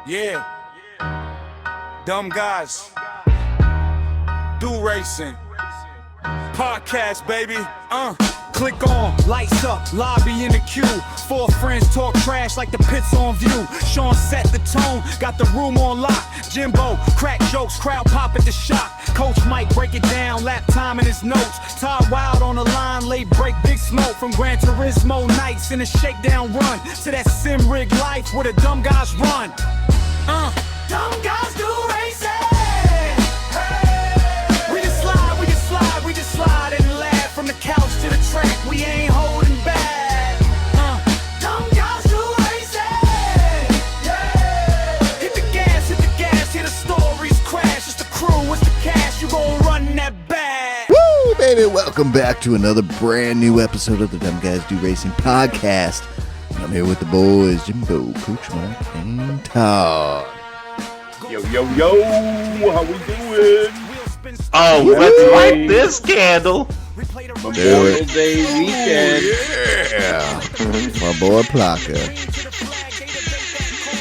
Yeah. Dumb guys. Do racing. Podcast, baby. Click on, lights up, lobby in the queue. Four friends talk trash like the pit's on view. Sean set the tone, got the room on lock. Jimbo, crack jokes, crowd pop at the shock. Coach Mike break it down, lap time in his notes. Todd Wild on the line, late break, big smoke. From Gran Turismo nights in a shakedown run to that sim rig life where the dumb guys run. Dumb guys do racing. We just slide and laugh from the couch to the track. We ain't holding back. Dumb guys do racing. Yeah. Hit the gas, hear the stories crash. It's the crew, it's the cash. You gon' run that back. Woo, baby! Welcome back to another brand new episode of the Dumb Guys Do Racing podcast. And I'm here with the boys, Jimbo, Coach Mike, and Todd. Yo, how we doing? Oh, let's light this candle. Memorial Day weekend. Yeah. My boy Plaka.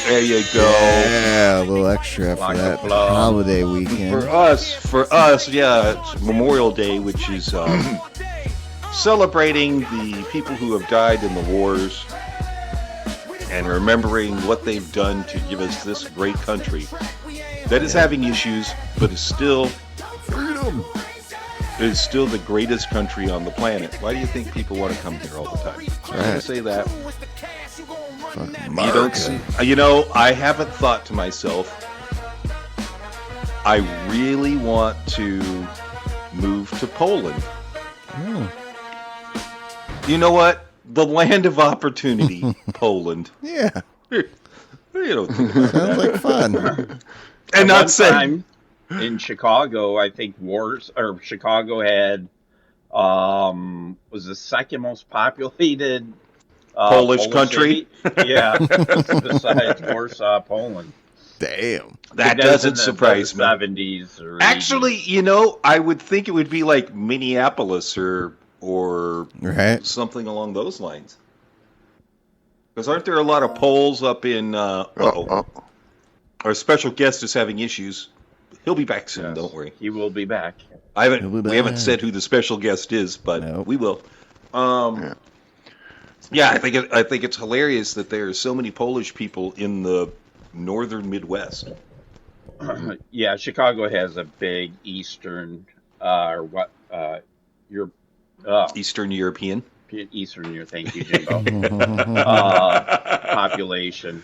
There you go. Yeah, a little extra for that holiday weekend. For us, yeah, it's Memorial Day, which is celebrating the people who have died in the wars and remembering what they've done to give us this great country that is having issues, but is still freedom. It is still the greatest country on the planet. Why do you think people want to come here all the time? I'm going to say that. You don't see, I haven't thought to myself, I really want to move to Poland. You know what? The land of opportunity, Poland. Yeah. You don't think about that. Sounds like fun. And not saying in Chicago, I think Chicago had was the second most populated Polish country. City. Yeah, besides Warsaw, Poland. Damn. That doesn't surprise me. 70s or Actually, 80s. I would think it would be like Minneapolis or right. something along those lines. Because aren't there a lot of Poles up in... Our special guest is having issues. He'll be back soon, Don't worry. He will be back. We haven't said who the special guest is, but we will. I think it's hilarious that there are so many Polish people in the northern Midwest. Yeah, Chicago has a big Eastern Eastern European. Eastern Europe, thank you, Jimbo. Population.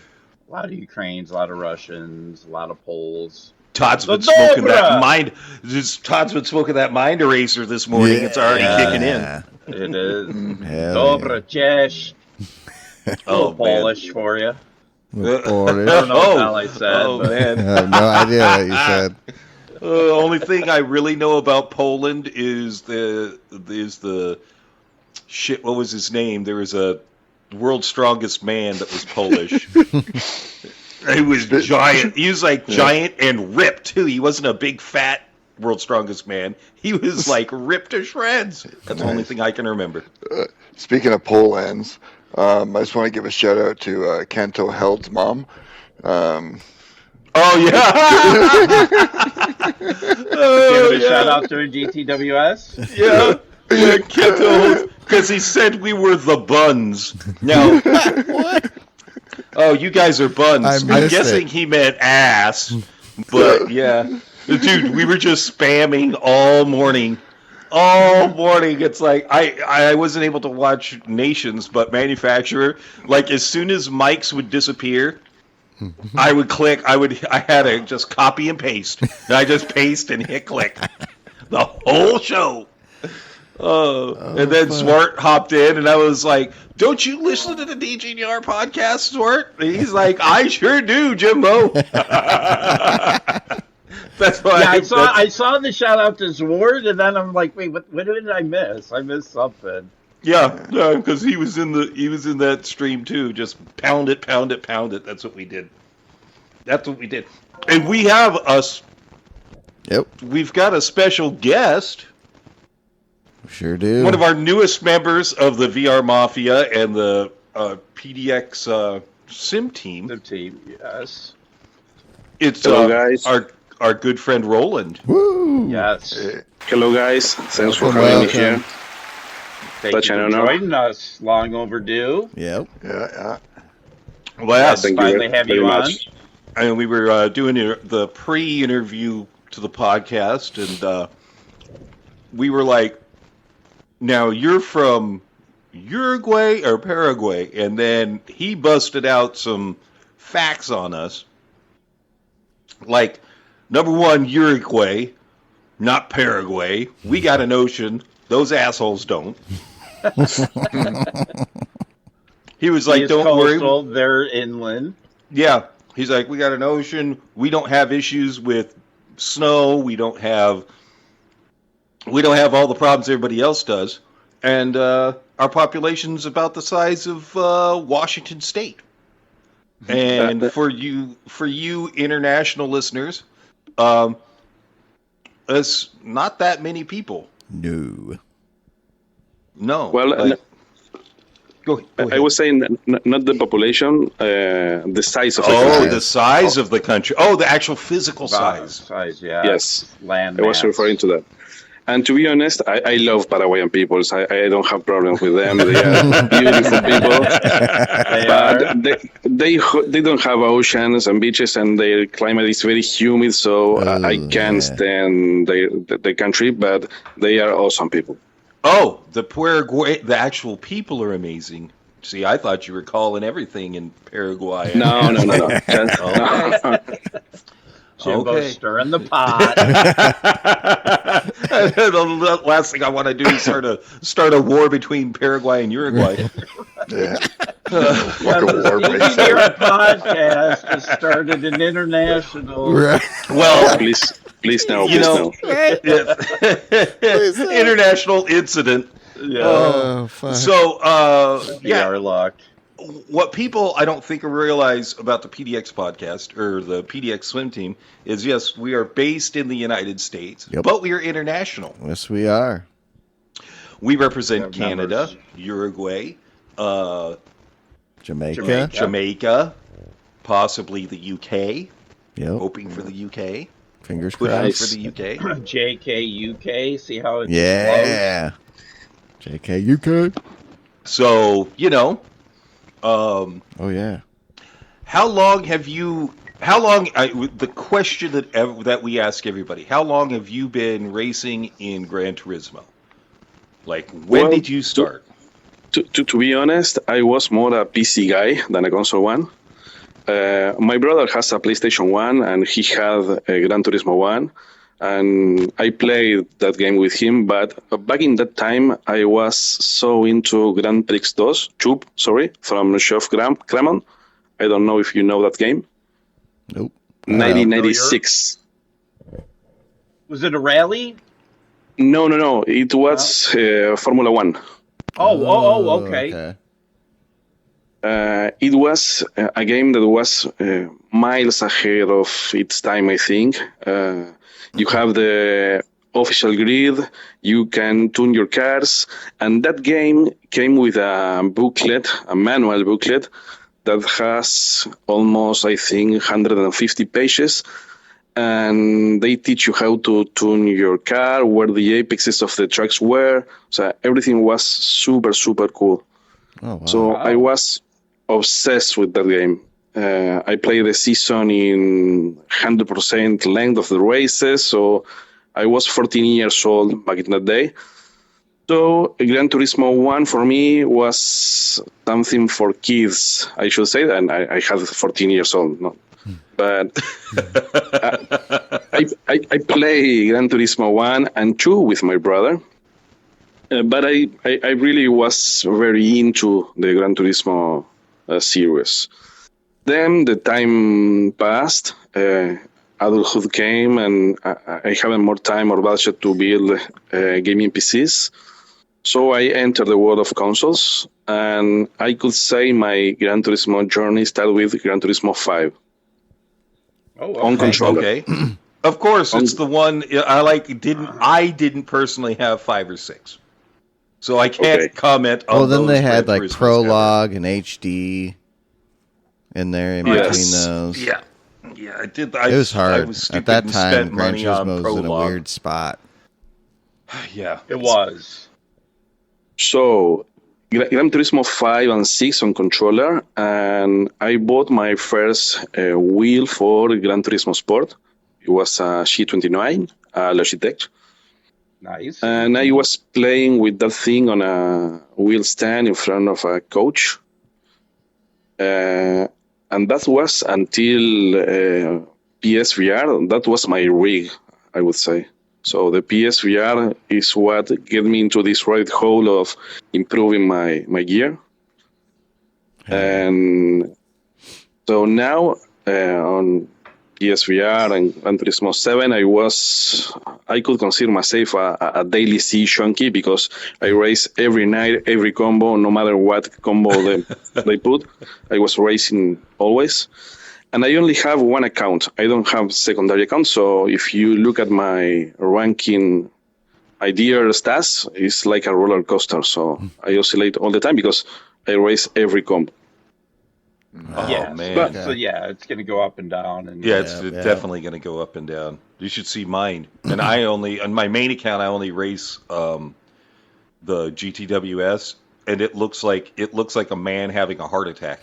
A lot of Ukrainians, a lot of Russians, a lot of Poles. Todd's been smoking that mind eraser this morning. Yeah, it's already kicking in. It is. Dobra cześć. Polish for you. Polish. I don't know what hell I said. Man. I have no idea what you said. The only thing I really know about Poland is the shit. What was his name? There was a world's strongest man that was Polish. He was giant. He was like giant and ripped too. He wasn't a big fat world's strongest man. He was like ripped to shreds. That's the only thing I can remember. Speaking of Polands, I just want to give a shout out to Kento Held's mom. Give a shout out to GTWS. Yeah, Kento, because he said we were the buns. Now, what? Oh, you guys are buns. I'm guessing he meant ass, but yeah. Dude, we were just spamming all morning. It's like I wasn't able to watch Nations, but Manufacturer, like as soon as mics would disappear, I would click. I had to just copy and paste. And I just paste and hit click. The whole show. And then Swart hopped in, and I was like, "Don't you listen to the DGDR podcast, Swart?" And he's like, "I sure do, Jimbo." That's why I saw the shout out to Swart, and then I'm like, "Wait, what did I miss? I missed something." Yeah, because he was in that stream too. Just pound it. That's what we did. And we have us. Yep. We've got a special guest. Sure do. One of our newest members of the VR Mafia and the PDX Sim Team. Sim Team, yes. It's Hello, guys. our good friend Roland. Woo! Yes. Hello, guys. Thanks for having me here. Thank Such you an for honor. joining us. Long overdue. Yep. Yeah. Well, yes, Thank finally you have very you much. and we were doing the pre-interview to the podcast, and we were like, "Now you're from Uruguay or Paraguay?" And then he busted out some facts on us, like number one, Uruguay, not Paraguay. We got an ocean; those assholes don't. He was like, "Don't coastal, worry." they're inland. Yeah, he's like, "We got an ocean. We don't have issues with snow. We don't have all the problems everybody else does, and our population's about the size of Washington State." And for you international listeners, it's not that many people. No. No. Well, go ahead. I was saying not the population, the size of the Oh, country. the size of the country. Oh, the actual physical size. Yeah. Yes. Land I was mass. referring to that. And to be honest, I love Paraguayan peoples. I don't have problems with them. They are beautiful people. They don't have oceans and beaches, and their climate is very humid, so I can't stand the country, but they are awesome people. Oh, the actual people are amazing. See, I thought you were calling everything in Paraguay. No. Jimbo's stirring the pot. The last thing I want to do is start a war between Paraguay and Uruguay. Yeah. DGDR podcast has started an international. Well, please no. International incident. Yeah. Fuck. So, Our luck. what people I don't think realize about the PDX podcast or the PDX Swim Team is, yes, we are based in the United States, but we are international. Yes, we are. We represent We have Canada, members. Uruguay, Jamaica. possibly the UK. Yep. Hoping for the UK. Fingers Pushing crossed. for the UK. JK UK. See how it's Yeah. JK UK. So, Oh yeah. the question that we ask everybody, how long have you been racing in Gran Turismo? Like, when did you start? To be honest, I was more a PC guy than a console one. My brother has a PlayStation 1 and he had a Gran Turismo 1. And I played that game with him, but back in that time, I was so into Grand Prix 2, from Chef Cremon. I don't know if you know that game. Nope. 1996. Was it a rally? No. It was Formula 1. Okay. It was a game that was miles ahead of its time, I think. You have the official grid, you can tune your cars, and that game came with a manual booklet, that has almost, I think, 150 pages, and they teach you how to tune your car, where the apexes of the tracks were, so everything was super, super cool. Oh, wow. So I was obsessed with that game. I played the season in 100% length of the races, so I was 14 years old back in that day. So Gran Turismo 1 for me was something for kids, I should say, and I had 14 years old. No. But I play Gran Turismo 1 and 2 with my brother. But I really was very into the Gran Turismo series. Then the time passed, adulthood came, and I had more time or budget to build gaming PCs. So I entered the world of consoles, and I could say my Gran Turismo journey started with Gran Turismo 5. On controller. Okay. Of course, it's the one I didn't personally have 5 or 6. So I can't comment on Well, then they those had Gran Turismos Prologue and HD in there in between those. Yeah. Yeah, I did. It was hard. I was stupid At that and time, spent Gran money on Turismo was in a Prologue. weird spot. Yeah. It was. So, Gran Turismo 5 and 6 on controller, and I bought my first wheel for Gran Turismo Sport. It was a G29, Logitech. Nice. And I was playing with that thing on a wheel stand in front of a coach. And that was until PSVR. That was my rig, I would say. So the PSVR is what get me into this rabbit hole of improving my gear. And so now on PSVR and Gran Turismo 7, I could consider myself a daily C junkie because I race every night, every combo, no matter what combo they put. I was racing always. And I only have one account. I don't have secondary account. So if you look at my ranking idea stats, it's like a roller coaster. So I oscillate all the time because I race every combo. Oh, yeah, man. So yeah, it's going to go up and down. And Yeah, it's definitely going to go up and down. You should see mine. And on my main account, I only race the GTWS, and it looks like a man having a heart attack.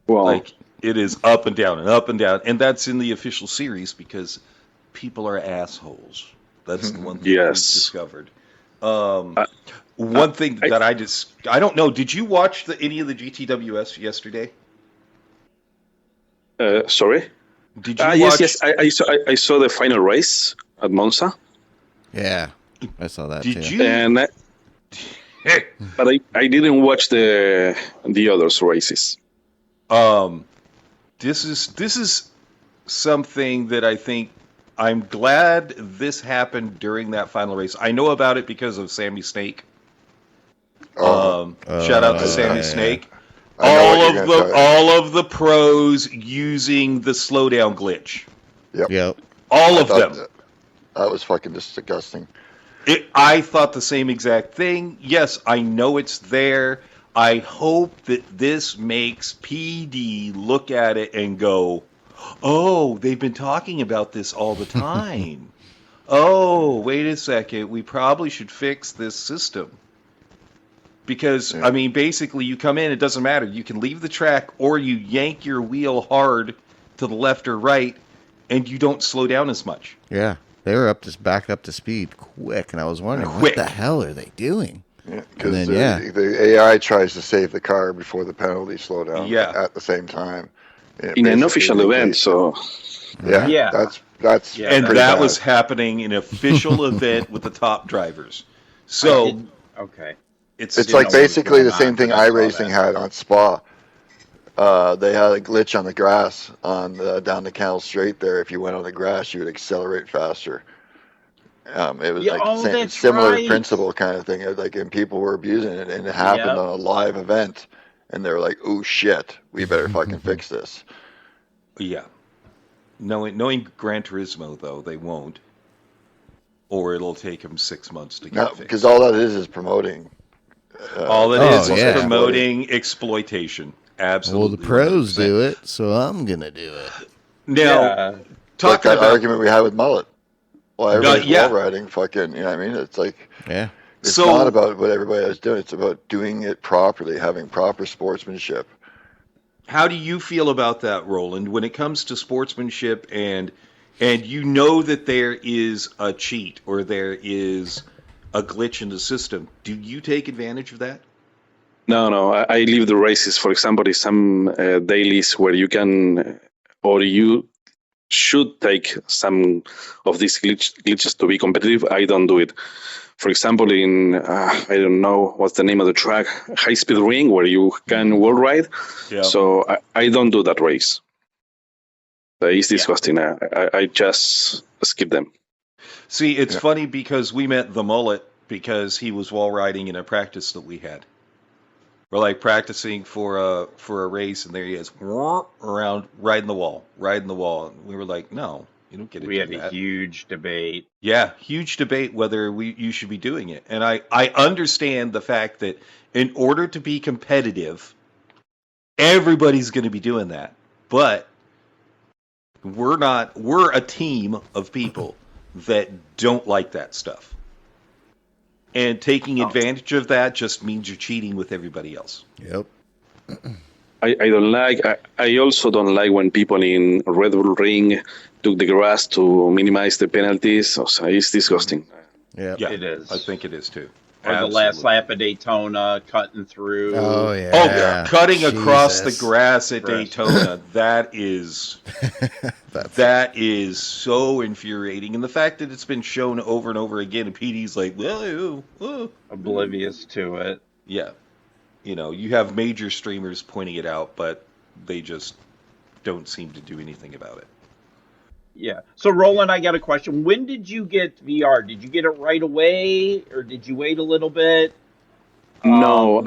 Well, Like, it is up and down and up and down. And that's in the official series because people are assholes. That's the one thing we've discovered. One thing that I don't know, did you watch any of the GTWS yesterday? Sorry? Did you watch? Yes. I saw the final race at Monza. Yeah, I saw that Did too. you? And but I didn't watch the others races. This is something that I think I'm glad this happened during that final race. I know about it because of Sammy Snake. Shout out to Sammy Snake. All of the pros using the slowdown glitch. Yep. All of them. That was fucking disgusting. I thought the same exact thing. Yes, I know it's there. I hope that this makes PD look at it and go, oh, they've been talking about this all the time. Oh, wait a second. We probably should fix this system. Because, I mean, basically, you come in, it doesn't matter. You can leave the track or you yank your wheel hard to the left or right, and you don't slow down as much. Yeah, they were back up to speed quick, and I was wondering, what the hell are they doing? Yeah, because the AI tries to save the car before the penalty slow down at the same time. In an official event, so... Yeah. That's and that was happening in an official event with the top drivers. So... Okay. It's like basically the same thing iRacing had on Spa. They had a glitch on the grass on down the Canal Straight there. If you went on the grass, you would accelerate faster. It was like similar principle kind of thing. And people were abusing it, and it happened on a live event, and they were like, "Oh shit, we better fucking fix this." Yeah. Knowing Gran Turismo, though, they won't, or it'll take them 6 months to get fixed. Because all that is promoting. All it is promoting exploitation. Absolutely. Well, the pros 100%. Do it, so I'm gonna do it. Now, talking like that argument we had with Mullet. Well, everybody's wall riding, fucking, you know what I mean? It's like, it's not about what everybody else is doing. It's about doing it properly, having proper sportsmanship. How do you feel about that, Roland, when it comes to sportsmanship and you know that there is a cheat or there is a glitch in the system? Do you take advantage of that? No. I leave the races. For example, in some dailies where you can, or you should take some of these glitches to be competitive. I don't do it. For example, in, I don't know what's the name of the track, High Speed Ring, where you can wall ride. Yeah. So I don't do that race. It's disgusting. I just skip them. See, it's funny because we met the Mullet because he was wall riding in a practice that we had. We're like practicing for a race, and there he is, around riding the wall. And we were like, no, you don't get to do that. We had a huge debate. Yeah, huge debate whether you should be doing it. And I understand the fact that in order to be competitive, everybody's going to be doing that. But We're a team of people that don't like that stuff. And taking advantage of that just means you're cheating with everybody else. Yep. I don't like. I also don't like when people in Red Bull Ring took the grass to minimize the penalties. So it's disgusting. Yep. Yeah, It is. I think it is too. Or the last lap of Daytona, cutting through. Oh yeah. Oh, yeah. Cutting across the Jesus. grass at Daytona, that is so infuriating. And the fact that it's been shown over and over again, and PD's like, well, Oblivious to it. yeah. You know, you have major streamers pointing it out, but they just don't seem to do anything about it. Yeah. So, Roland, I got a question. When did you get VR? Did you get it right away, or did you wait a little bit? No,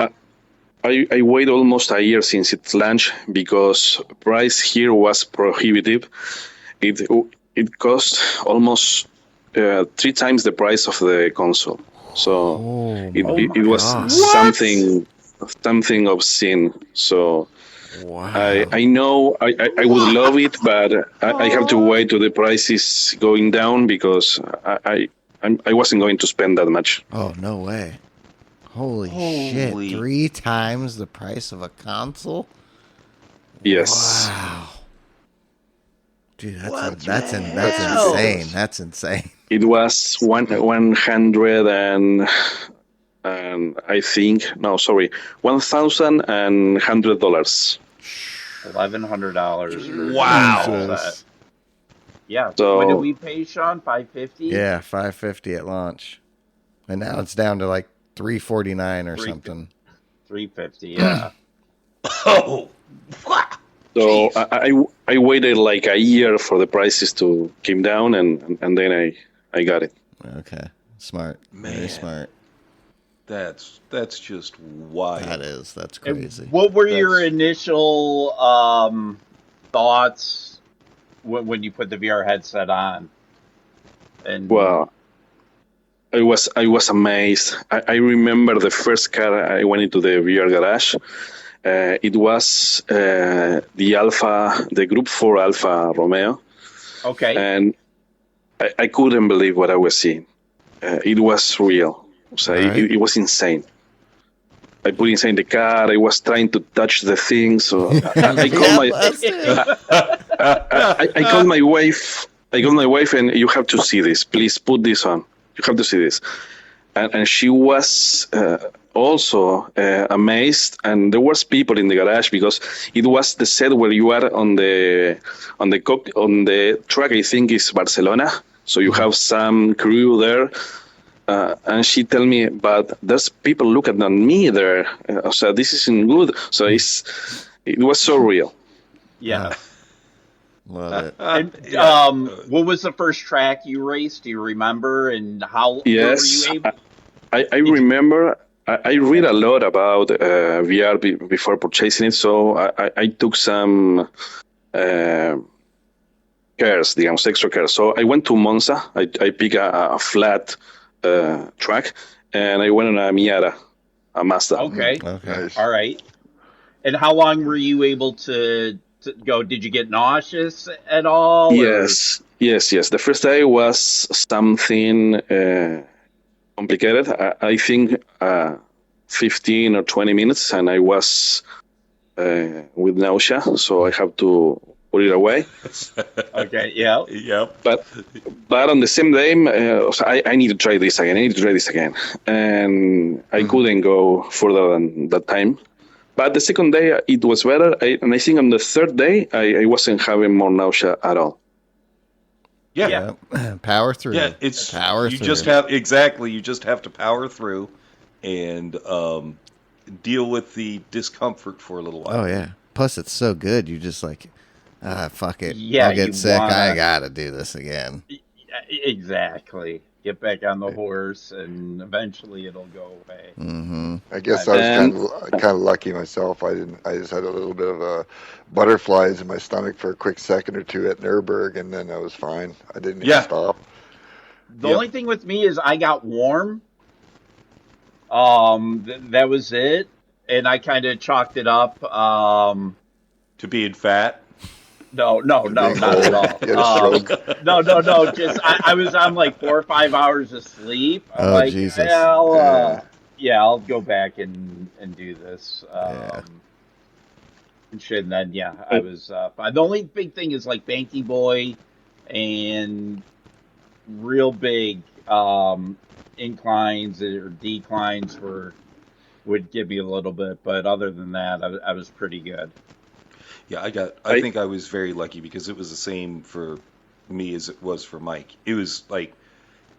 I waited almost a year since its launch because price here was prohibitive. It cost almost 3 times the price of the console. So it was something obscene. So Wow. I know I would love it, but I have to wait till the price is going down because I wasn't going to spend that much. Oh, no way. Holy shit. 3 times the price of a console? Yes. Wow. Dude, that's insane. That's insane. It was 100 and I think $1,100. $1,100. Wow. Yeah. So- What did we pay, Sean? $550? Yeah, $550 at launch. And now it's down to like $349 or something. $350. Yeah. Oh, what? So Jeez. I waited like a year for the prices to come down, and then I got it. Okay. Smart. Very Man. smart. That's just wild. That is. That's And crazy. what were your initial thoughts when you put the VR headset on? And Well, I was amazed. I remember the first car I went into the VR garage. It was the Group 4 Alfa Romeo, okay. and I couldn't believe what I was seeing. It was real. So Right. it was insane. I put inside the car. I was trying to touch the thing. So I called my wife. I called my wife, and you have to see this. Please put this on. You have to see this. And she was also amazed. And there was people in the garage because it was the set where you are on the track. I think is Barcelona. So you have some crew there. And she tell me, but there's people looking at me there. So this isn't good. So it was so real. Yeah. Love it. And, what was the first track you raced? Do you remember? And how Yes, were you able? I remember. I read a lot about VR before purchasing it, so I took some cares, extra cares. So I went to Monza. I picked a flat track, and I went on a Miata, a Mazda. Okay. Okay. Nice. All right. And how long were you able to go? Did you get nauseous at all? or- Yes. The first day was something complicated. I think 15 or 20 minutes, and I was with nausea, so I have to put it away. Okay. Yeah. Yep. But on the same day, I need to try this again. And I couldn't go further than that time. But the second day, it was better. And I think on the third day, I wasn't having more nausea at all. Yeah. Yep. Power through. Yeah, it's power you through. just have to power through and deal with the discomfort for a little while. Oh yeah. Plus, it's so good. You just like, fuck it. Yeah, I'll get you sick. wanna- I gotta do this again. Exactly. Get back on the horse, and eventually it'll go away. Mm-hmm. I guess I was kind of lucky myself. I just had a little bit of butterflies in my stomach for a quick second or two at Nürburgring, and then I was fine. I didn't even stop. The only thing with me is I got warm. That was it, and I kind of chalked it up. To being fat. No, not at all. You had a stroke. No. Just I was on like 4 or 5 hours of sleep. I'm like, Jesus. I'll go back and do this. And shit. And then I was. The only big thing is like Banky Boy, and real big inclines or declines would give me a little bit, but other than that, I was pretty good. Yeah, I think I was very lucky because it was the same for me as it was for Mike. It was like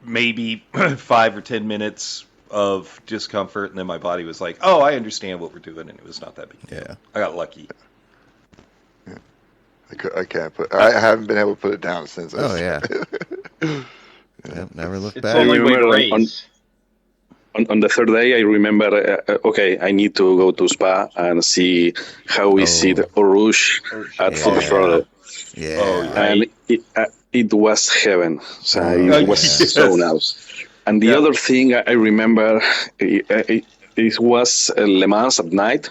maybe 5 or 10 minutes of discomfort, and then my body was like, "Oh, I understand what we're doing," and it was not that big. Yeah, I got lucky. Yeah. I can't put. I haven't been able to put it down since. Oh yeah. Yep, never looked back. Only race. On the third day, I remember, okay, I need to go to Spa and see how we see the Eau Rouge at Full Throttle. Yeah. Oh, And it was heaven. So it was so nice. And the other thing I remember, it was Le Mans at night.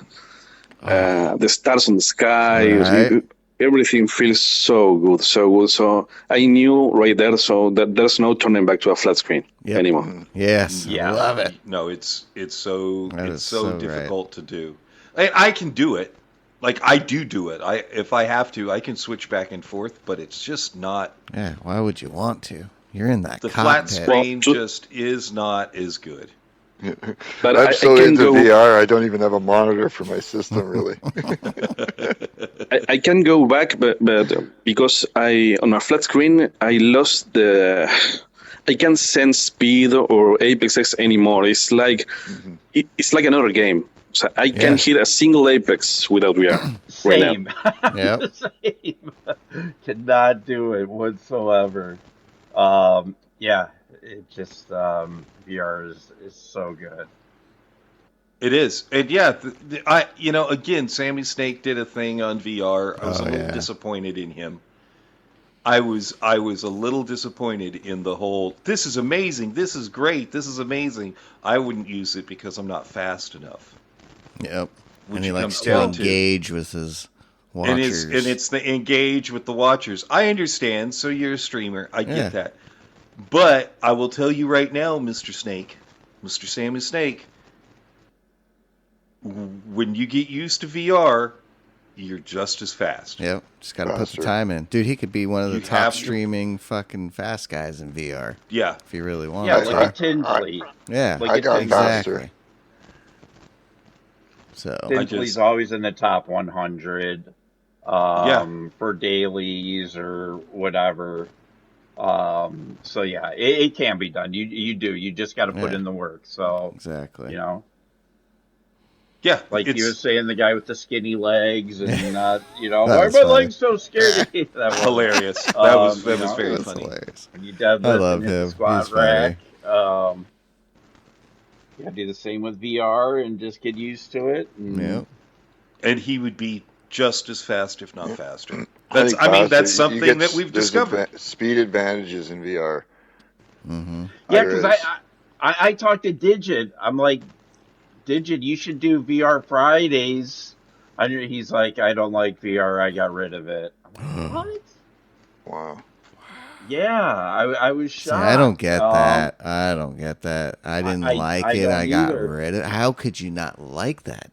The stars in the sky. Right. Everything feels so good. So I knew right there, so that there's no turning back to a flat screen anymore. Yes. Yeah. I love it. No, it's so so difficult to do. I can do it. Like I do it. If I have to, I can switch back and forth, but it's just not. Yeah. Why would you want to? You're in that The flat cockpit. screen just is not as good. But I'm so can into go, VR, I don't even have a monitor for my system, really. I can go back, but because on a flat screen, I lost I can't sense speed or Apex X anymore. It's like it's like another game. So I can't hit a single Apex without VR right now. Yep. Same. Cannot do it whatsoever. It just VR is so good. It is, and again, Sammy Snake did a thing on VR. I was a little disappointed in him. I was a little disappointed in the whole. This is amazing. This is great. This is amazing. I wouldn't use it because I'm not fast enough. Yep. Which And he it likes comes to down to. engage with his watchers. And it's the engage with the watchers. I understand. So you're a streamer. I get that. But I will tell you right now, Mr. Snake, Mr. Sammy Snake, when you get used to VR, you're just as fast. Yep. Just got to put the time in. Dude, he could be one of the top streaming fucking fast guys in VR. Yeah. If he really wanted Yeah, to. like a Tinsley. Yeah. I got faster. So Tinsley's always in the top 100 for dailies or whatever. It can be done. You just got to put in the work. So exactly. Yeah, like you were saying, the guy with the skinny legs and not, why are my funny. legs so skinny? That was hilarious. That was very funny. Hilarious. When you deadlift I love and hit him. the squat He's rack. Do the same with VR and just get used to it. Yep. And he would be just as fast, if not faster. That's something that we've discovered. Speed advantages in VR. Mm-hmm. Yeah, because I talked to Digit. I'm like, Digit, you should do VR Fridays. He's like, I don't like VR. I got rid of it. I'm like, what? Wow. Yeah, I was shocked. See, I don't get that. I don't get that. I didn't like it. I got rid of it. How could you not like that?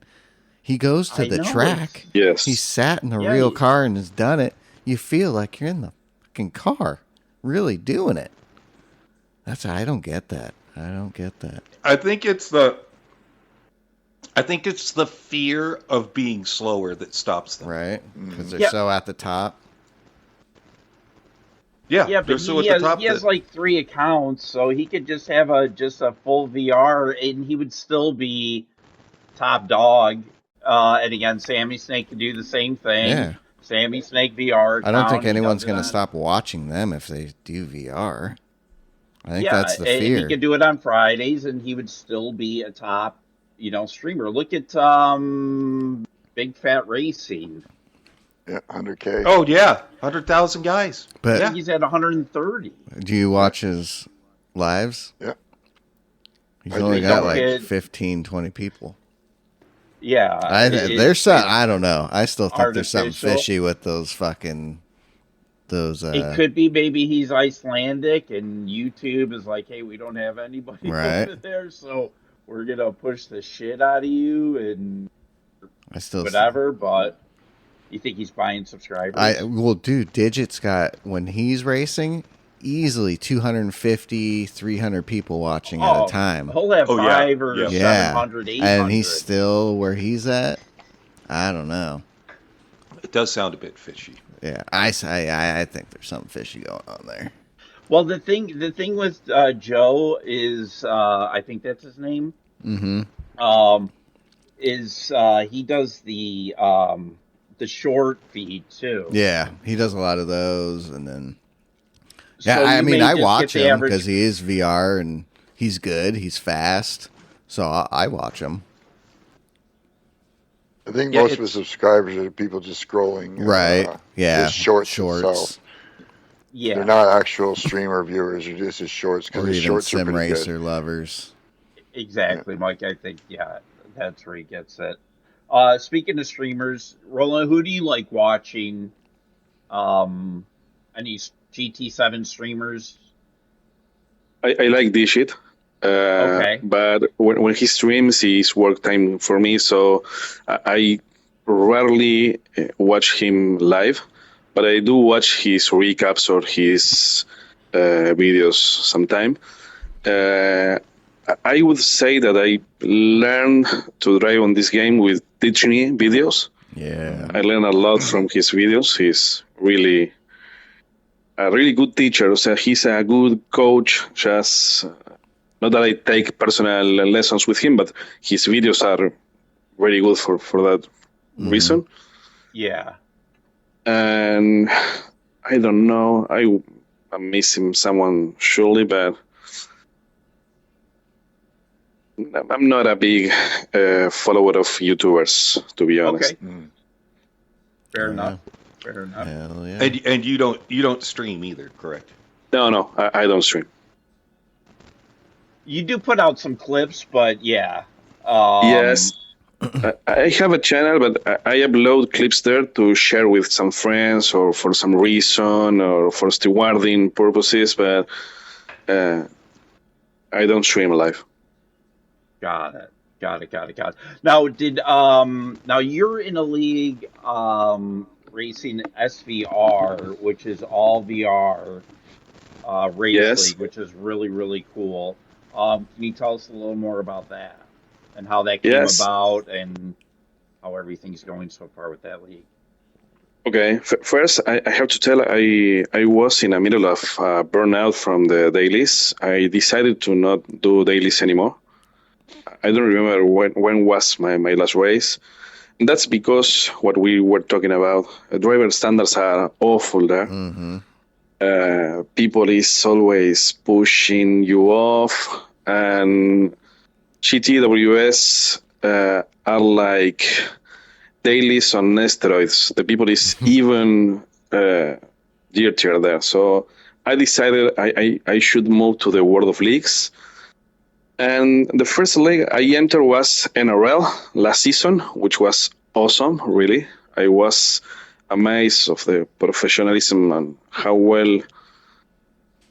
He goes to the track. Yes. He sat in a real car and has done it. You feel like you're in the fucking car, really doing it. I don't get that. I don't get that. I think it's the fear of being slower that stops them. Right? Because they're so at the top. Yeah, but he has like 3 accounts, so he could just have a full VR, and he would still be top dog. And again, Sammy Snake could do the same thing. Yeah. Sammy Snake VR account. I don't think anyone's going to stop watching them if they do VR. I think that's the fear. He could do it on Fridays, and he would still be a top, streamer. Look at Big Fat Racing. Yeah, 100K. Oh yeah, 100,000 guys. But he's at 130. Do you watch his lives? Yeah. He's only got like 15, 20 people. Yeah. I don't know. I still think there's something fishy with those fucking those. It could be maybe he's Icelandic and YouTube is like, hey, we don't have anybody over there, so we're gonna push the shit out of you and whatever. But you think he's buying subscribers? Well, dude, Digit's got, when he's racing, easily 250, 300 people watching at a time. He'll have 500 or 700, 800. And he's still where he's at. I don't know. It does sound a bit fishy. Yeah, I think there's something fishy going on there. Well, the thing with Joe is, I think that's his name. Mm-hmm. Is he does the short feed too? Yeah, he does a lot of those, and then so I mean, I watch him because he is VR and he's good, he's fast, so I watch him. I think most of his subscribers are people just scrolling. Right. His shorts. Themselves. Yeah. They're not actual streamer viewers. They're just his shorts because his shorts are pretty racer good. Lovers. Exactly, Mike. I think that's where he gets it. Speaking of streamers, Roland, who do you like watching? Any GT7 streamers? I like this shit. Okay. But when he streams, it's work time for me, so I rarely watch him live, but I do watch his recaps or his videos sometime. I would say that I learned to drive on this game with teaching videos. Yeah. I learned a lot from his videos. He's really a really good teacher. So he's a good coach. Just not that I take personal lessons with him, but his videos are very good for that reason. Yeah. And I don't know. I'm missing someone surely, but I'm not a big follower of YouTubers, to be honest. Okay. Fair enough. Hell yeah. And you don't stream either, correct? No, I don't stream. You do put out some clips, but yeah. Yes. I have a channel, but I upload clips there to share with some friends or for some reason or for stewarding purposes, but I don't stream live. Got it. Now, now you're in a league racing SVR, which is all VR race league, which is really, really cool. Can you tell us a little more about that and how that came about and how everything's going so far with that league? Okay, first I have to tell I was in the middle of burnout from the dailies. I decided to not do dailies anymore. I don't remember when was my last race. And that's because what we were talking about, driver standards are awful there. Mm-hmm. People is always pushing you off, and GTWS are like dailies on steroids. The people is even dirtier there. So I decided I should move to the world of leagues. And the first league I entered was NRL last season, which was awesome, really. I was amazed of the professionalism and how well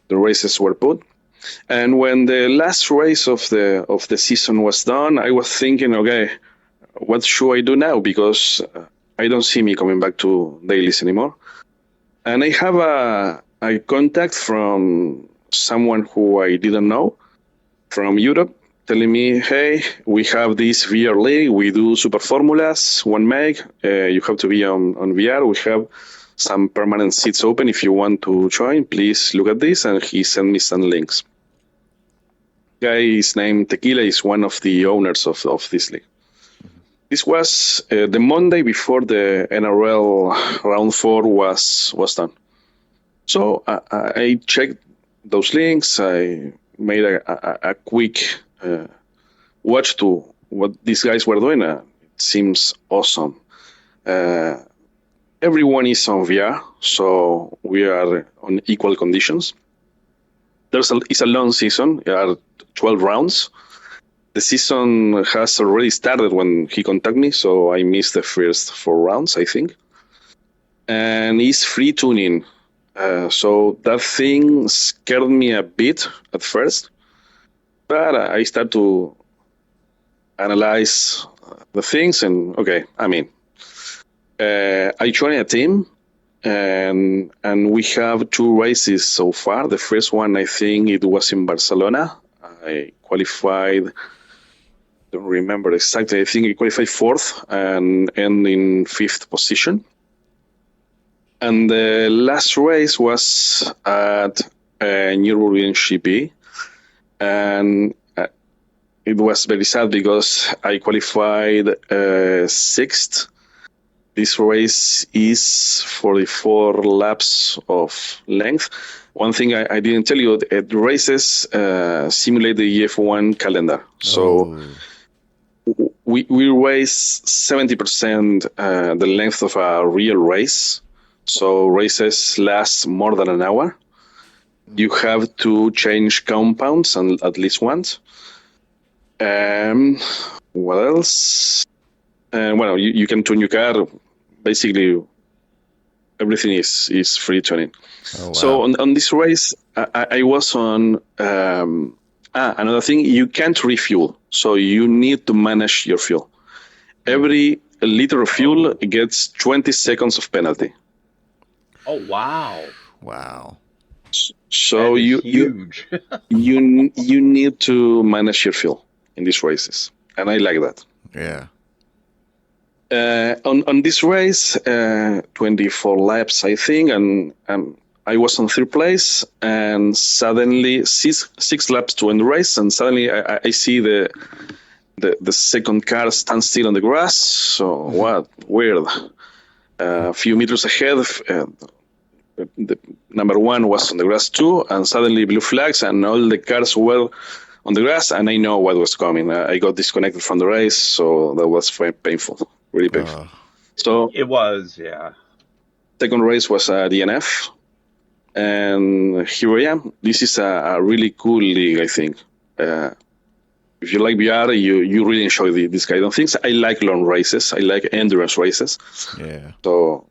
the races were put. And when the last race of the season was done, I was thinking, okay, what should I do now? Because I don't see me coming back to dailies anymore. And I have a contact from someone who I didn't know from Europe, telling me, hey, we have this VR league, we do super formulas, 1 meg, you have to be on VR, we have some permanent seats open if you want to join, please look at this, and he sent me some links. Guy is named Tequila, is one of the owners of this league. This was the Monday before the NRL round 4 was done. So I checked those links, I made a quick watch to what these guys were doing. It seems awesome. Everyone is on VR, so we are on equal conditions. It's a long season. There are 12 rounds. The season has already started when he contacted me, so I missed the first 4 rounds, I think. And it's free tuning. So that thing scared me a bit at first, but I started to analyze the things, and I joined a team, and we have 2 races so far. The first one, I think it was in Barcelona. I qualified, don't remember exactly, I think I qualified 4th and ended in 5th position. And the last race was at Nürburgring GP, and it was very sad because I qualified 6th. This race is 44 laps of length. One thing I didn't tell you, the races simulate the F1 calendar. So we race 70% the length of a real race. So races last more than an hour. You have to change compounds and at least once. What else? You can tune your car. Basically, everything is free tuning. Oh, wow. So on this race, I was on. Another thing, you can't refuel, so you need to manage your fuel. Every liter of fuel gets 20 seconds of penalty. Oh wow! Wow. So you need to manage your fuel in these races, and I like that. Yeah. On this race, 24 laps, I think, and I was on 3rd place, and suddenly 6 laps to end the race, and suddenly I see the second car stand still on the grass. So what? Weird. A few meters ahead, the number 1 was on the grass too, and suddenly blue flags, and all the cars were on the grass, and I know what was coming. I got disconnected from the race, so that was very painful, really painful. So it was, yeah. Second race was a DNF, and here I am. This is a really cool league, I think. If you like VR, you really enjoy this kind of things. I like long races. I like endurance races. Yeah. So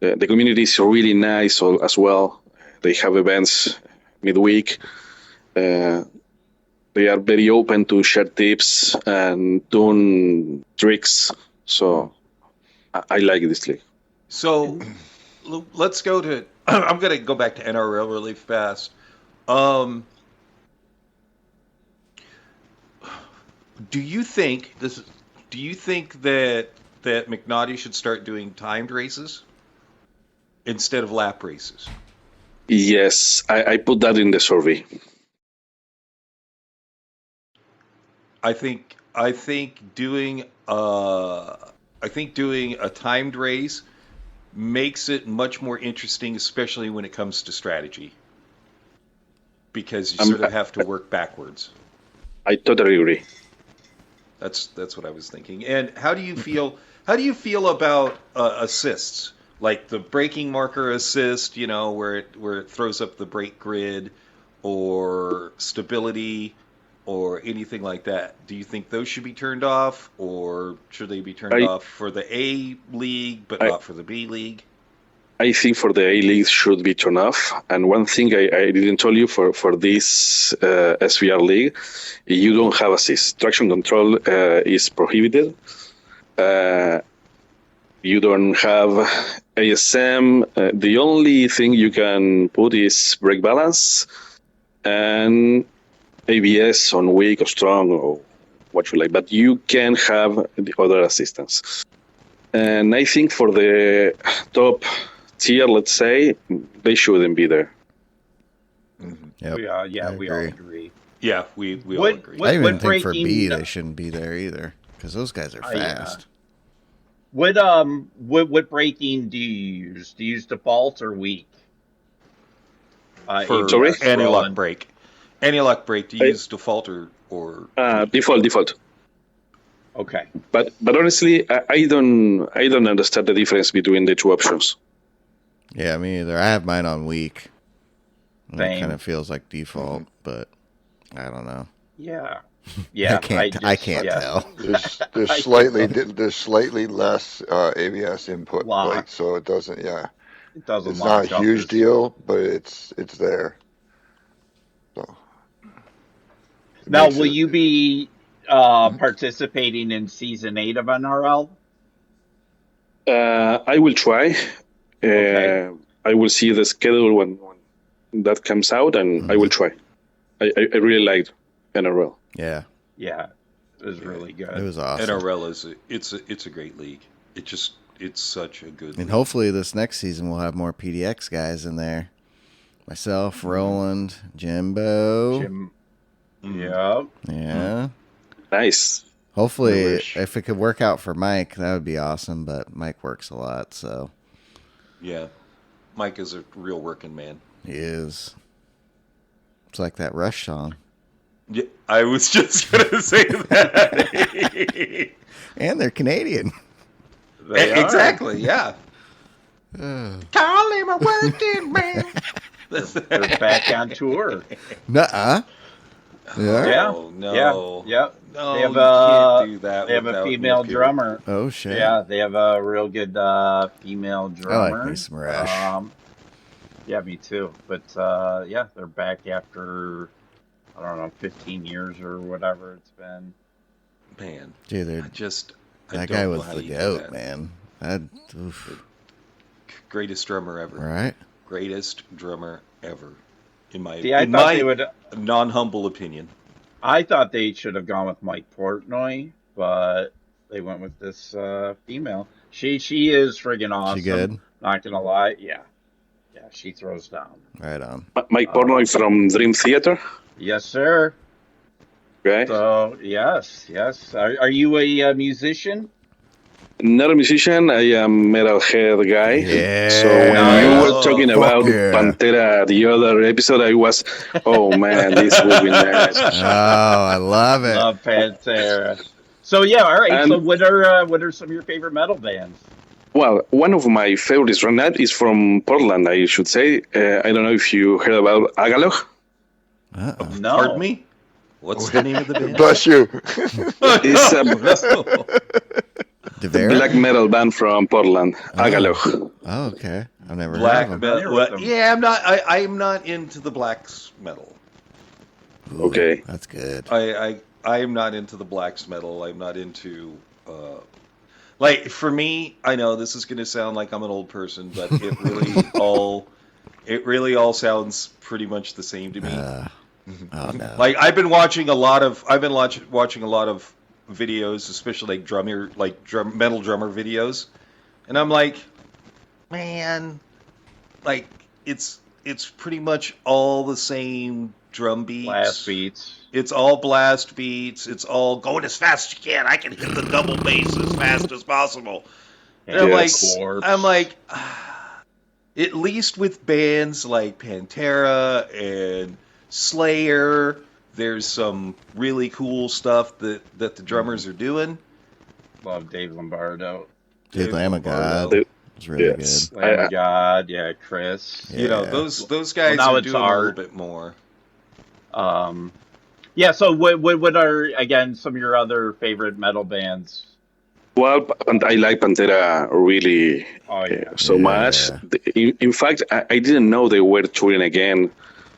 the community is really nice as well. They have events midweek. They are very open to share tips and tune tricks. So I like this league. So let's go to. I'm going to go back to NRL really fast. Do you think that McNaughty should start doing timed races instead of lap races? Yes, I put that in the survey. I think doing a timed race makes it much more interesting, especially when it comes to strategy, because you sort of have to work backwards. I totally agree. That's what I was thinking. And how do you feel about assists, like the braking marker assist? Where it throws up the brake grid, or stability, or anything like that. Do you think those should be turned off, or should they be turned off for the A league but not for the B league? I think for the A league should be turned off. And one thing I didn't tell you, for this SVR league, you don't have assist. Traction control is prohibited. You don't have ASM. The only thing you can put is brake balance and ABS on weak or strong or what you like. But you can have the other assistance. And I think for the top tier, let's say, they shouldn't be there. Mm-hmm. Yep. We all agree. Yeah, we all agree. I even think for B they shouldn't be there either, because those guys are fast. What braking do you use? Do you use default or weak? For anti-lock brake. Anti-lock brake, do you use default or default? Okay. But honestly, I don't understand the difference between the two options. Yeah, me either. I have mine on weak. It kind of feels like default, but I don't know. Yeah. I can't tell. There's slightly less ABS input, so it doesn't. Yeah, It doesn't. It's not a huge deal, but it's there. So. Now, will you be participating in season 8 of NRL? I will try. Okay. I will see the schedule when that comes out, and I will try. I really liked NRL. Yeah. Yeah, it was really good. It was awesome. NRL it's a great league. It's such a good league. And hopefully this next season we'll have more PDX guys in there. Myself, Roland, Jimbo. Yeah. Yeah. Nice. Hopefully, if it could work out for Mike, that would be awesome. But Mike works a lot, so. Yeah. Mike is a real working man. He is. It's like that Rush song. Yeah, I was just going to say that. And they're Canadian. Exactly, yeah. Call him a working man. They're back on tour. Nuh-uh. Yeah. Yeah. No. Yeah. No, They have you can't do that. They have a female drummer. Oh, shit. Yeah, they have a real good female drummer. I like me some Rush. Yeah, me too. But yeah, they're back after, I don't know, 15 years or whatever it's been. Man, Dude, that guy was the GOAT, man. Greatest drummer ever. Right? Greatest drummer ever. In my non-humble opinion. I thought they should have gone with Mike Portnoy, but they went with this female. She is friggin' awesome. She good? Not gonna lie. Yeah, she throws down. Right on. Mike Portnoy from Dream Theater. Yes, sir. Okay. So yes. Are you a musician? Not a musician. I am metalhead guy. Yeah. So when you were talking about Pantera the other episode, I was, oh man, this will be nice. Oh, I love it. Love Pantera. So yeah, all right. So what are some of your favorite metal bands? Well, one of my favorites right now is from Portland, I should say. I don't know if you heard about Agalog. No. Pardon me? What's the name of the band? Bless you. It's a black metal band from Portland, Agalog. Oh, okay. I've never black heard of them. metal. Yeah, I'm not into the black metal. Ooh, okay. That's good. I am not into the black metal. I'm not into like, for me, I know this is going to sound like I'm an old person, but it really all sounds pretty much the same to me. Oh no. Like I've been watching a lot of videos, especially metal drummer videos, and I'm like, man, like it's pretty much all the same drum beats. Blast beats. It's all blast beats. It's all going as fast as you can. I can hit the double bass as fast as possible. And I'm like, at least with bands like Pantera and Slayer, there's some really cool stuff that the drummers are doing. Love Dave Lombardo. Dude, Lamb of God. It's really good. Lamb of God, yeah, Chris. Yeah. You know, those guys are doing a little bit more. Yeah, so what are, again, some of your other favorite metal bands? Well, I like Pantera really so much. In fact, I didn't know they were touring again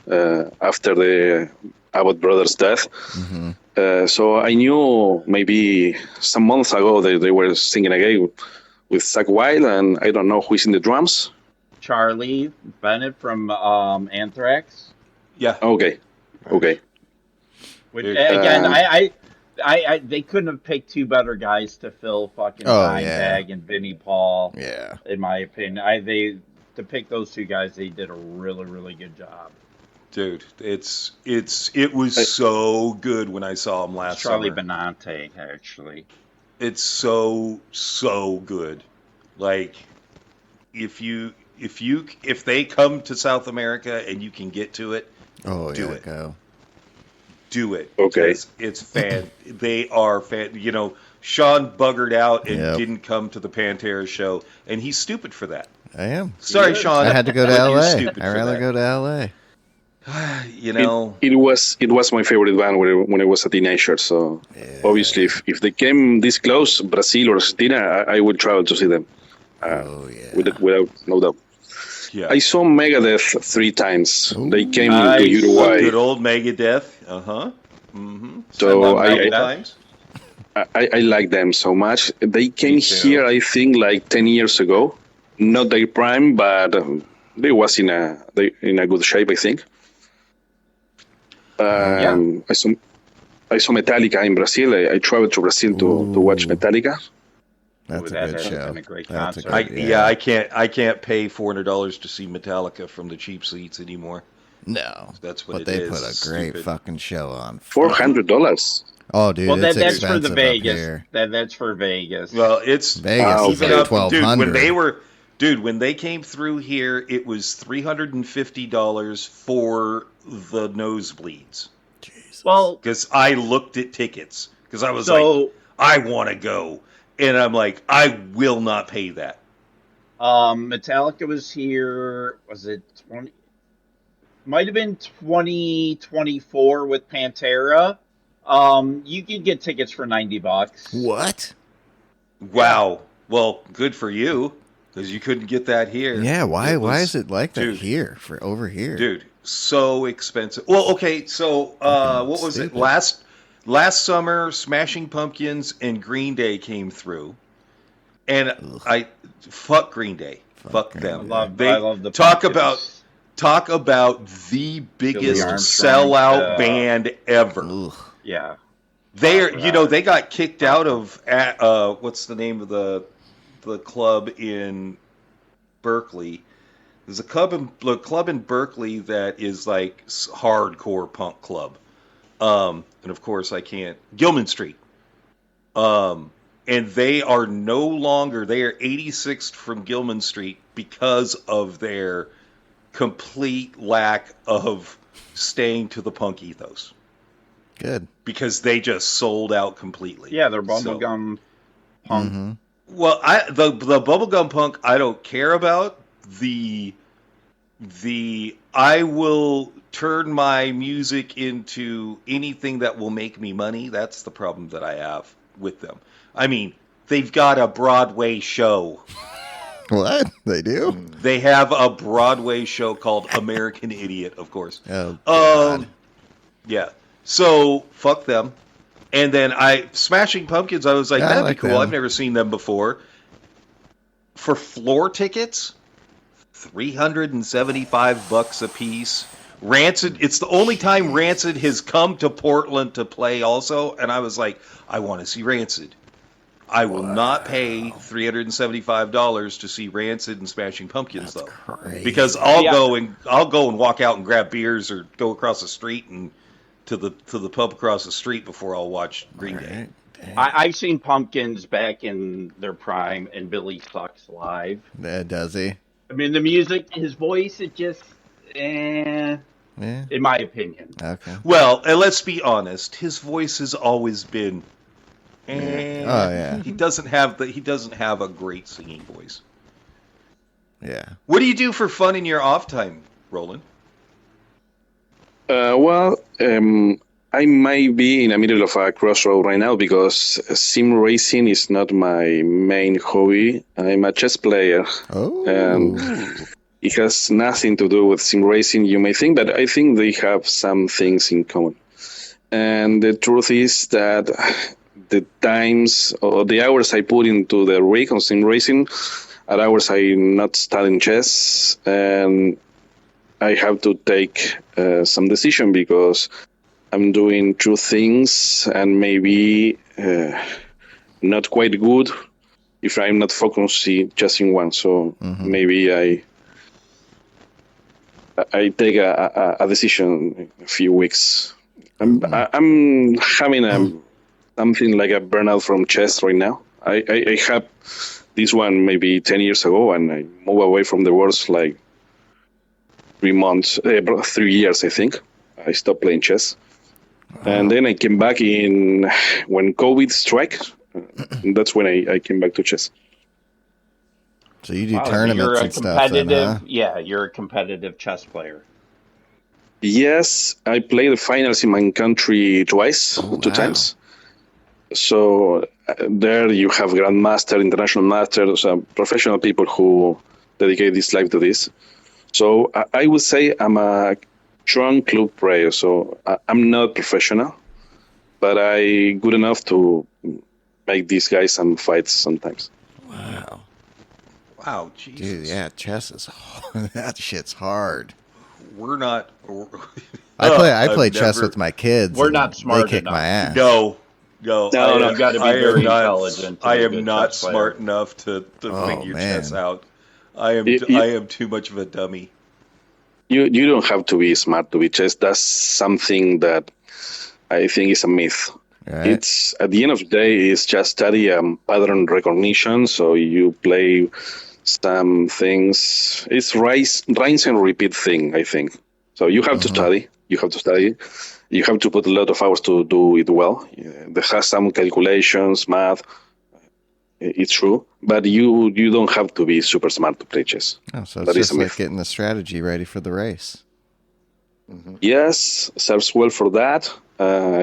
after the Abbott brothers' death. Mm-hmm. So I knew maybe some months ago they were singing again with Zakk Wylde, and I don't know who's in the drums. Charlie Bennett from Anthrax. Yeah. Okay. Which, again, I they couldn't have picked two better guys to fill fucking Dimebag and Vinnie Paul. Yeah. In my opinion, to pick those two guys, they did a really, really good job. Dude, it was so good when I saw him last Charlie summer. Benante, actually. It's so good. Like, if they come to South America and you can get to it, do it. Go. Do it. Okay. It's fan. They are fan. You know, Sean buggered out and didn't come to the Pantera show, and he's stupid for that. I am. Sorry, Sean. I had to go to LA. I'd rather go to LA. You know, it was my favorite band when I was a teenager. So obviously, if they came this close, Brazil or Argentina, I would travel to see them. Without no doubt. I saw Megadeth 3 times. Ooh, they came to Uruguay. Good old Megadeth. So I like them so much. They came here, I think, like 10 years ago. Not their prime, but they was in a good shape, I think. I saw Metallica in Brazil. I traveled to Brazil to watch Metallica. That's a good show. Been a great concert. I can't pay $400 to see Metallica from the cheap seats anymore. No, that's what but they put a great fucking show on. $400. Oh, dude, well, that's for the Vegas. That's for Vegas. Well, it's Vegas. Even up, dude. When they came through here, it was $350 for the nosebleeds. Jesus. Well, because I looked at tickets because I was like, I want to go, and I'm like, I will not pay that. Metallica was here. Was it 20? Might have been 2024 with Pantera. You could get tickets for $90. What? Wow. Well, good for you, because you couldn't get that here. Yeah. Why is it like that here for over here, dude? So expensive. Well, okay. So, what was it? Last summer, Smashing Pumpkins and Green Day came through, and fuck Green Day. Fuck them. I love the Talk about the biggest sellout band ever. Ugh. Yeah. They got kicked out of what's the name of the club in Berkeley? There's a club in Berkeley that is like hardcore punk club. And of course I can't Gilman Street. And they are no longer, they are 86th from Gilman Street because of their complete lack of staying to the punk ethos. Good. Because they just sold out completely. Yeah, they're bubblegum punk. Mm-hmm. Well, the bubblegum punk I don't care about. The I will turn my music into anything that will make me money. That's the problem that I have with them. I mean, they've got a Broadway show. What? They do? They have a Broadway show called American Idiot, of course. Oh, God. Yeah. So, fuck them. And then Smashing Pumpkins, I was like, that'd be cool. Them. I've never seen them before. For floor tickets, $375 a piece. Rancid, it's the only time Rancid has come to Portland to play also, and I was like, I want to see Rancid. I will not pay $375 to see Rancid and Smashing Pumpkins. That's though, crazy. Because I'll go and walk out and grab beers or go across the street and to the pub across the street before I'll watch Green Day. I've seen Pumpkins back in their prime, and Billy sucks live. Does he? I mean, the music, his voice, it just, in my opinion. Okay. Well, and let's be honest, his voice has always been. Oh yeah. He doesn't have a great singing voice. Yeah. What do you do for fun in your off time, Roland? I might be in the middle of a crossroad right now because sim racing is not my main hobby. I'm a chess player. Oh. And it has nothing to do with sim racing, you may think, but I think they have some things in common. And the truth is that the times or the hours I put into the rig on sim racing are hours I'm not studying chess, and I have to take some decision because I'm doing two things and maybe not quite good if I'm not focusing just in one. So maybe I take a decision in a few weeks. I'm having something like a burnout from chess right now. I had this one maybe 10 years ago, and I moved away from the world like 3 years, I think. I stopped playing chess. And then I came back when COVID struck. That's when I came back to chess. So you do tournaments and stuff then, huh? Yeah, you're a competitive chess player. Yes, I played the finals in my country twice, two times. So there you have grandmaster, international masters, professional people who dedicate this life to this. So I would say I'm a strong club player. So I'm not professional, but I good enough to make these guys some fights sometimes. Wow, Jesus. Dude, yeah, chess is that shit's hard. We're not. I play chess with my kids. We're not smart They kick enough. my ass. No. You got to be very intelligent. I am not smart enough to figure chess out. I am too much of a dummy. You don't have to be smart to be chess. That's something that I think is a myth. Right. It's at the end of the day, it's just study pattern recognition. So you play some things. It's rinse and repeat thing, I think. So you have to study. You have to study. You have to put a lot of hours to do it well. There has some calculations, math. It's true, but you don't have to be super smart to play chess. Oh, so it's just like getting the strategy ready for the race. Mm-hmm. Yes, serves well for that.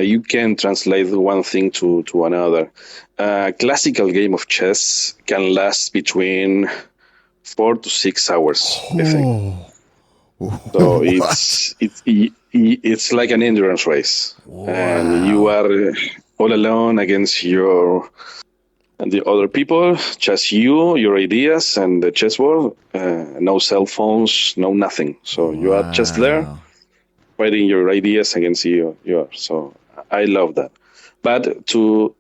You can translate one thing to another. Classical game of chess can last between 4 to 6 hours, I think. So it's like an endurance race, and you are all alone against the other people, just your ideas, and the chessboard. No cell phones, no nothing. So you are just there, fighting your ideas against yours. So I love that. But to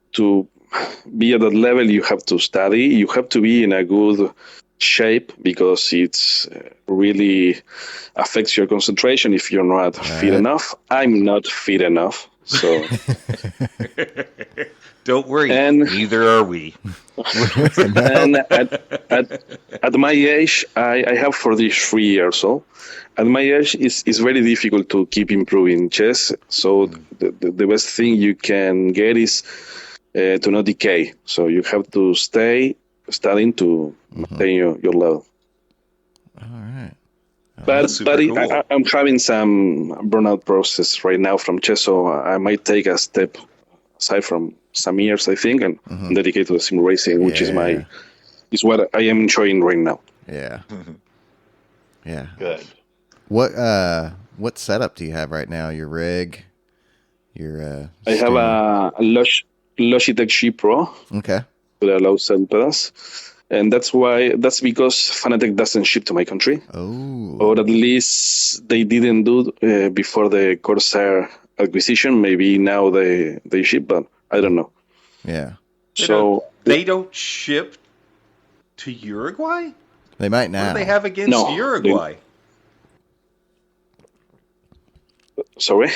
be at that level, you have to study. You have to be in a good shape, because it's really affects your concentration if you're not fit enough. I'm not fit enough, so don't worry. Neither are we. And at my age, I have 43 years old. At my age, it's very difficult to keep improving chess. So the best thing you can get is to not decay. So you have to stay studying to maintain your level. All right. But cool. I'm having some burnout process right now from chess, so I might take a step aside from some years, I think, and dedicate to the sim racing, which is what I am enjoying right now. Yeah. Yeah. Good. What setup do you have right now? Your rig? Your I have a Logitech G Pro. Okay. That allows pedals. And that's because Fanatec doesn't ship to my country. Oh. Or at least they didn't do before the Corsair acquisition. Maybe now they ship, but I don't know. Yeah. They don't ship to Uruguay? They might now. What do they have against Uruguay? Sorry?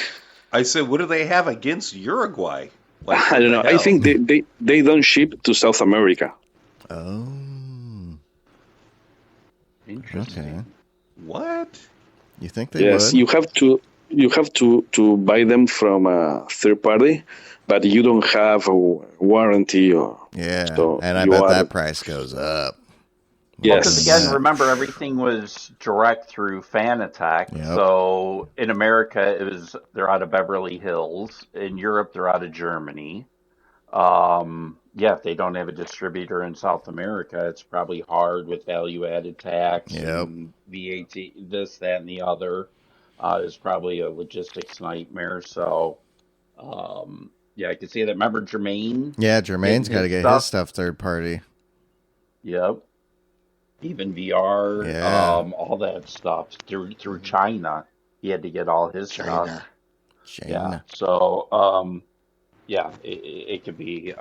I said, what do they have against Uruguay? Like, I don't know. I think they don't ship to South America. Oh. Interesting. Okay. What? You think they would? You have to buy them from a third party, but you don't have a warranty or so and I bet that price goes up. Yes. Because again, remember, everything was direct through Fanatec. Yep. So in America, they're out of Beverly Hills. In Europe, they're out of Germany. If they don't have a distributor in South America, it's probably hard with value-added tax and VAT, this, that, and the other. It's probably a logistics nightmare. So, I can see that. Remember Jermaine? Yeah, Jermaine's got to get his stuff third party. Yep. Even VR, all that stuff through China. He had to get all his stuff. China. Yeah. So, it could be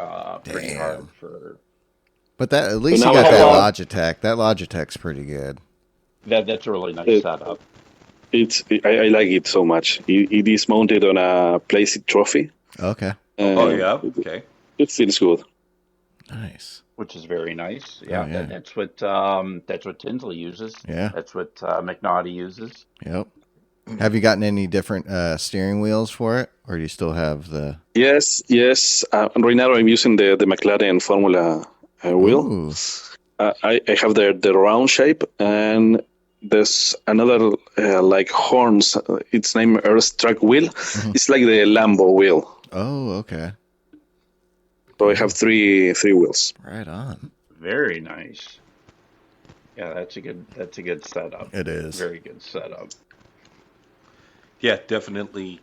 pretty hard for. But at least you got that Logitech. That Logitech's pretty good. That's a really nice setup. I like it so much. It is mounted on a Placeit trophy. Okay. Okay. It feels good. Nice. Which is very nice. Yeah, that's what Tinsley uses. Yeah. That's what McNaughty uses. Yep. Have you gotten any different steering wheels for it, or do you still have the? Yes. Right now I'm using the McLaren Formula wheel. I have the round shape, and there's another like horns. It's named Earth Track wheel. It's like the Lambo wheel. Oh, okay. So I have three wheels. Right on. Very nice. Yeah, that's a good setup. It is. Very good setup. Yeah, definitely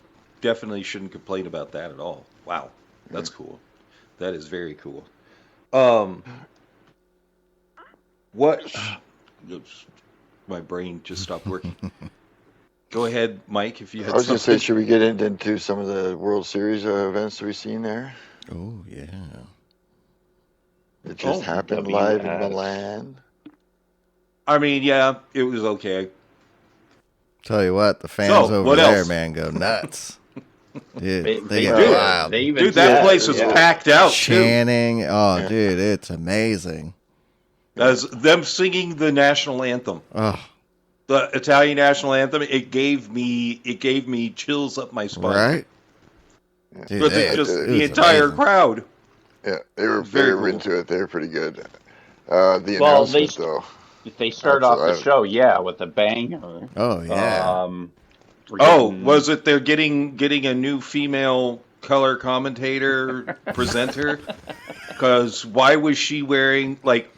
shouldn't complain about that at all. Wow, that's cool. That is very cool. What? My brain just stopped working. Go ahead, Mike, if you had I was going to say, something. should we get into some of the World Series events we've seen there? Oh, yeah. It just happened live in Milan. I mean, yeah, it was okay. Tell you what, the fans over there, else? man, go nuts. Dude, They get do. wild. Dude, that place was packed out, Chanting. Oh, dude, it's amazing. As them singing the national anthem. Oh. The Italian national anthem, it gave me chills up my spine. Right? Dude, But the entire crowd. Yeah, they were very cool. Into it. They were pretty good. The announcement, though. They start off the show, with a banger. Oh, yeah. Was it they're getting a new female color commentator presenter? Because why was she wearing, like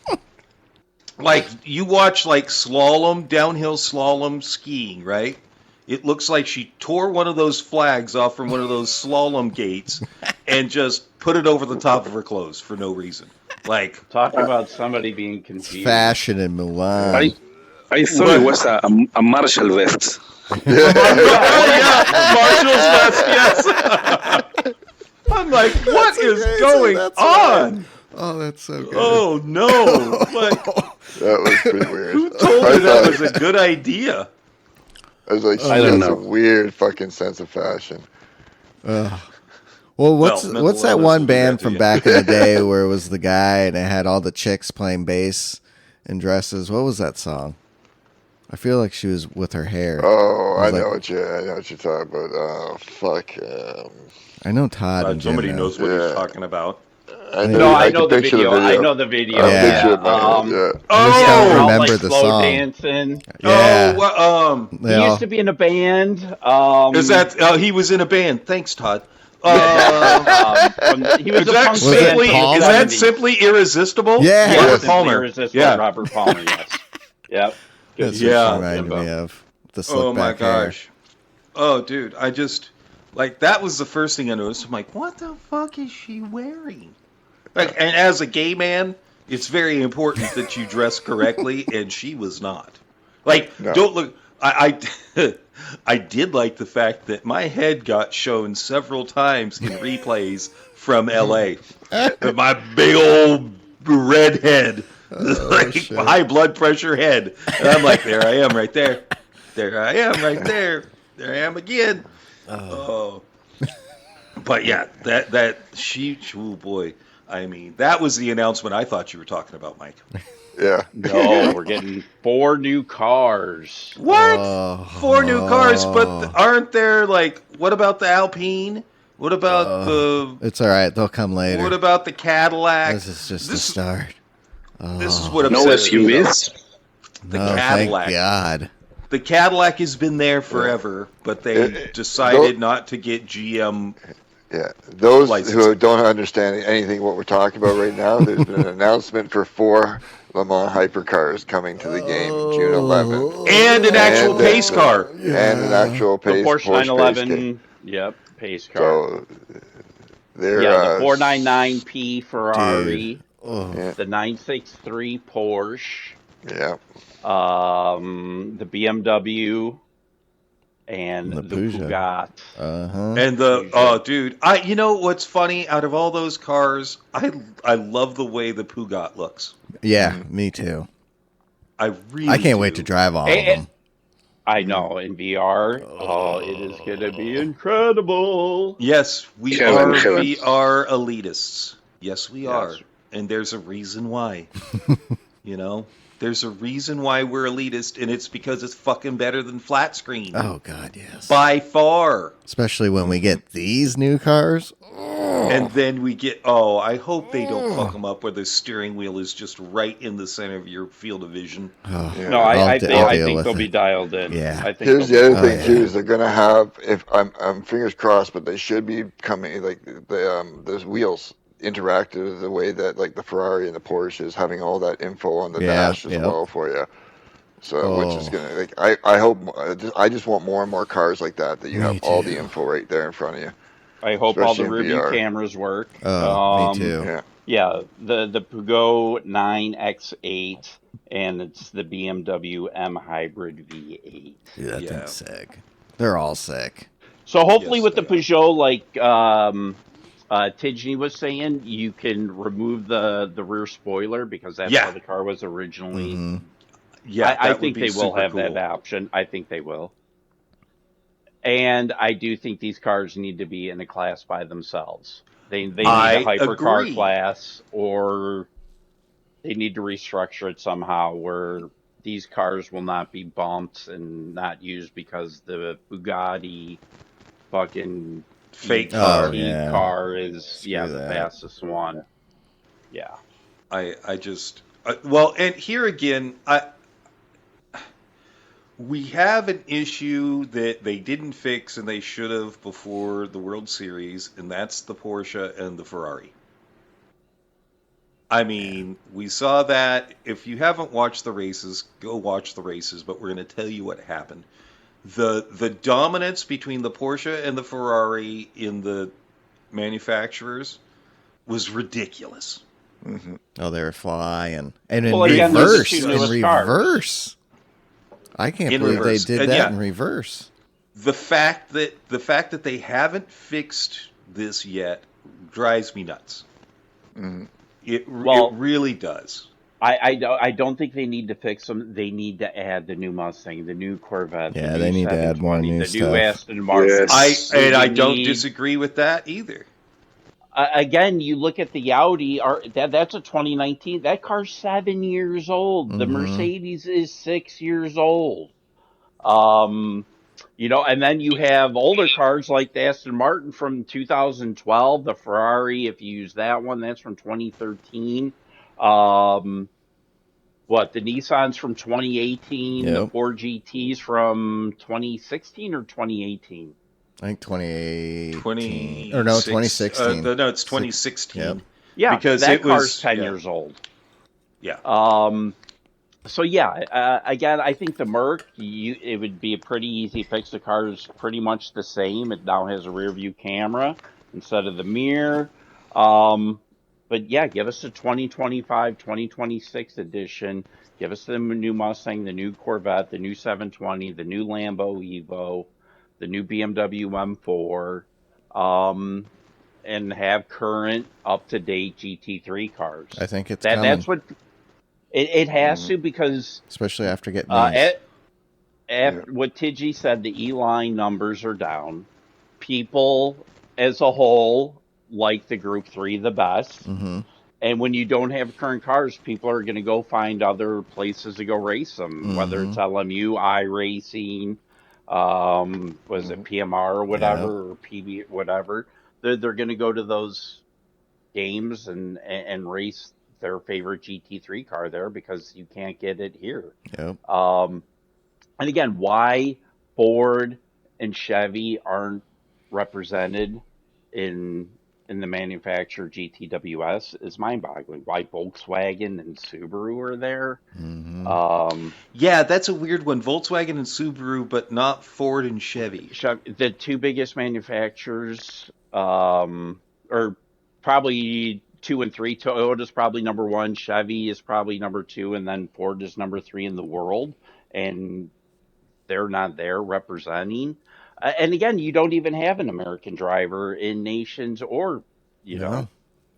you watch, slalom, downhill slalom skiing, right? It looks like she tore one of those flags off from one of those slalom gates and just put it over the top of her clothes for no reason. Talk about somebody being confused. Fashion in Milan. I thought it was a Marshall vest. Marshall's vest, yes. I'm like, what is going on? Oh, that's so good. Oh, no. That was pretty weird. Who told her that was a good idea? I was like, she has a weird fucking sense of fashion. Well, what's that one band from back in the day where it was the guy and it had all the chicks playing bass in dresses? What was that song? I feel like she was with her hair. Oh, I know what you're talking about. Oh, fuck. I know Todd and Jim somebody knows what he's talking about. I know the video. I know the video. Yeah. I remember the song. Dancing. Yeah. He used to be in a band. Is that he was in a band? Thanks, Todd. He was a punk band. Is that simply Irresistible? Yeah. Robert Palmer. Irresistible. Yeah. Robert Palmer. Yes. Yep. That's what reminded me of the slick back hair. Oh, dude, I just that was the first thing I noticed. I'm like, what the fuck is she wearing? And as a gay man, it's very important that you dress correctly, and she was not. Don't look. I did like the fact that my head got shown several times in replays from L.A. My big old red head, high blood pressure head, and I'm like, there I am, right there. There I am, right there. There I am again. Oh. But yeah, oh boy. I mean, that was the announcement I thought you were talking about, Mike. Yeah. No, we're getting 4 new cars. What? 4 new cars, but aren't there, what about the Alpine? What about the... It's all right. They'll come later. What about the Cadillac? This is just the start. This is what No SUVs? The Cadillac. Thank God. The Cadillac has been there forever, but they decided not to get GM... Yeah, those who don't understand anything what we're talking about right now, there's been an announcement for 4 Le Mans hypercars coming to the game June 11th. And an actual pace car. And an actual pace car. The Porsche 911, yep, pace car. So, they're, the 499P Ferrari, the 963 Porsche, the BMW, and the Peugeot. And dude, you know what's funny? Out of all those cars, I love the way the Peugeot looks. Yeah, me too. I can't wait to drive all of them. I know, in VR. It is going to be incredible. Yes, we are VR elitists. Yes, we are. And there's a reason why. There's a reason why we're elitist, and it's because it's fucking better than flat screen. Oh, God, yes. By far. Especially when we get these new cars. And then we get, I hope they don't fuck them up where the steering wheel is just right in the center of your field of vision. No, I think they'll be dialed in. Yeah. Here's the other thing, too, is they're going to have, I'm fingers crossed, but they should be coming, there's wheels. interactive the way that like the Ferrari and the Porsche is, having all that info on the dash as well for you. So, which is gonna, like, I hope, I just want more and more cars like that you have all the info right there in front of you. I hope all the rear view cameras work. Me too. Yeah, the Peugeot 9X8, and it's the BMW M Hybrid V8. Dude, that thing's sick. They're all sick. So hopefully with the Peugeot, like Tidney was saying, you can remove the rear spoiler, because that's how the car was originally. Mm-hmm. Yeah, I think they will have that option. I think they will. And I do think these cars need to be in a class by themselves. They need a hypercar class, or they need to restructure it somehow where these cars will not be bumped and not used because the Bugatti fucking fake car is the fastest one. Yeah. I just well, and here again, we have an issue that they didn't fix and they should have before the World Series, and that's the Porsche and the Ferrari. I mean, we saw that. If you haven't watched the races, go watch the races, but we're going to tell you what happened. The dominance between the Porsche and the Ferrari in the manufacturers was ridiculous. Mm-hmm. Oh, they were flying. And in reverse. I can't believe they did that in reverse. The fact that they haven't fixed this yet drives me nuts. Mm-hmm. It really does. I don't think they need to fix them. They need to add the new Mustang, the new Corvette. Yeah, they need to add more new stuff. New Aston Martin. Yes. I don't disagree with that either. Again, you look at the Audi. That's a 2019. That car's 7 years old. Mm-hmm. The Mercedes is 6 years old. And then you have older cars like the Aston Martin from 2012. The Ferrari, if you use that one, that's from 2013. The Nissans from 2018. Yep. The Ford GTs from 2016 or 2018. I think 2016. No, it's 2016. Yep. Yeah, because that car's 10 years old. Yeah. Again, I think the Merc, it would be a pretty easy fix. The car is pretty much the same. It now has a rear view camera instead of the mirror. But yeah, give us the 2025, 2026 edition. Give us the new Mustang, the new Corvette, the new 720, the new Lambo Evo, the new BMW M4, and have current, up-to-date GT3 cars. I think it's coming. That's what it has to, because especially after getting what Tidgy said, the E-line numbers are down. People as a whole like the Group 3 the best. Mm-hmm. And when you don't have current cars, people are going to go find other places to go race them, whether it's LMU, iRacing, was it PMR or whatever, or PB, whatever. They're going to go to those games and race their favorite GT3 car there, because you can't get it here. Yep. And again, why Ford and Chevy aren't represented in the manufacturer GTWS is mind-boggling. Why Volkswagen and Subaru are there? Mm-hmm. That's a weird one. Volkswagen and Subaru, but not Ford and Chevy. The two biggest manufacturers are probably 2 and 3. Toyota's probably number 1. Chevy is probably number 2, and then Ford is number 3 in the world. And they're not there representing. And again, you don't even have an American driver in Nations or,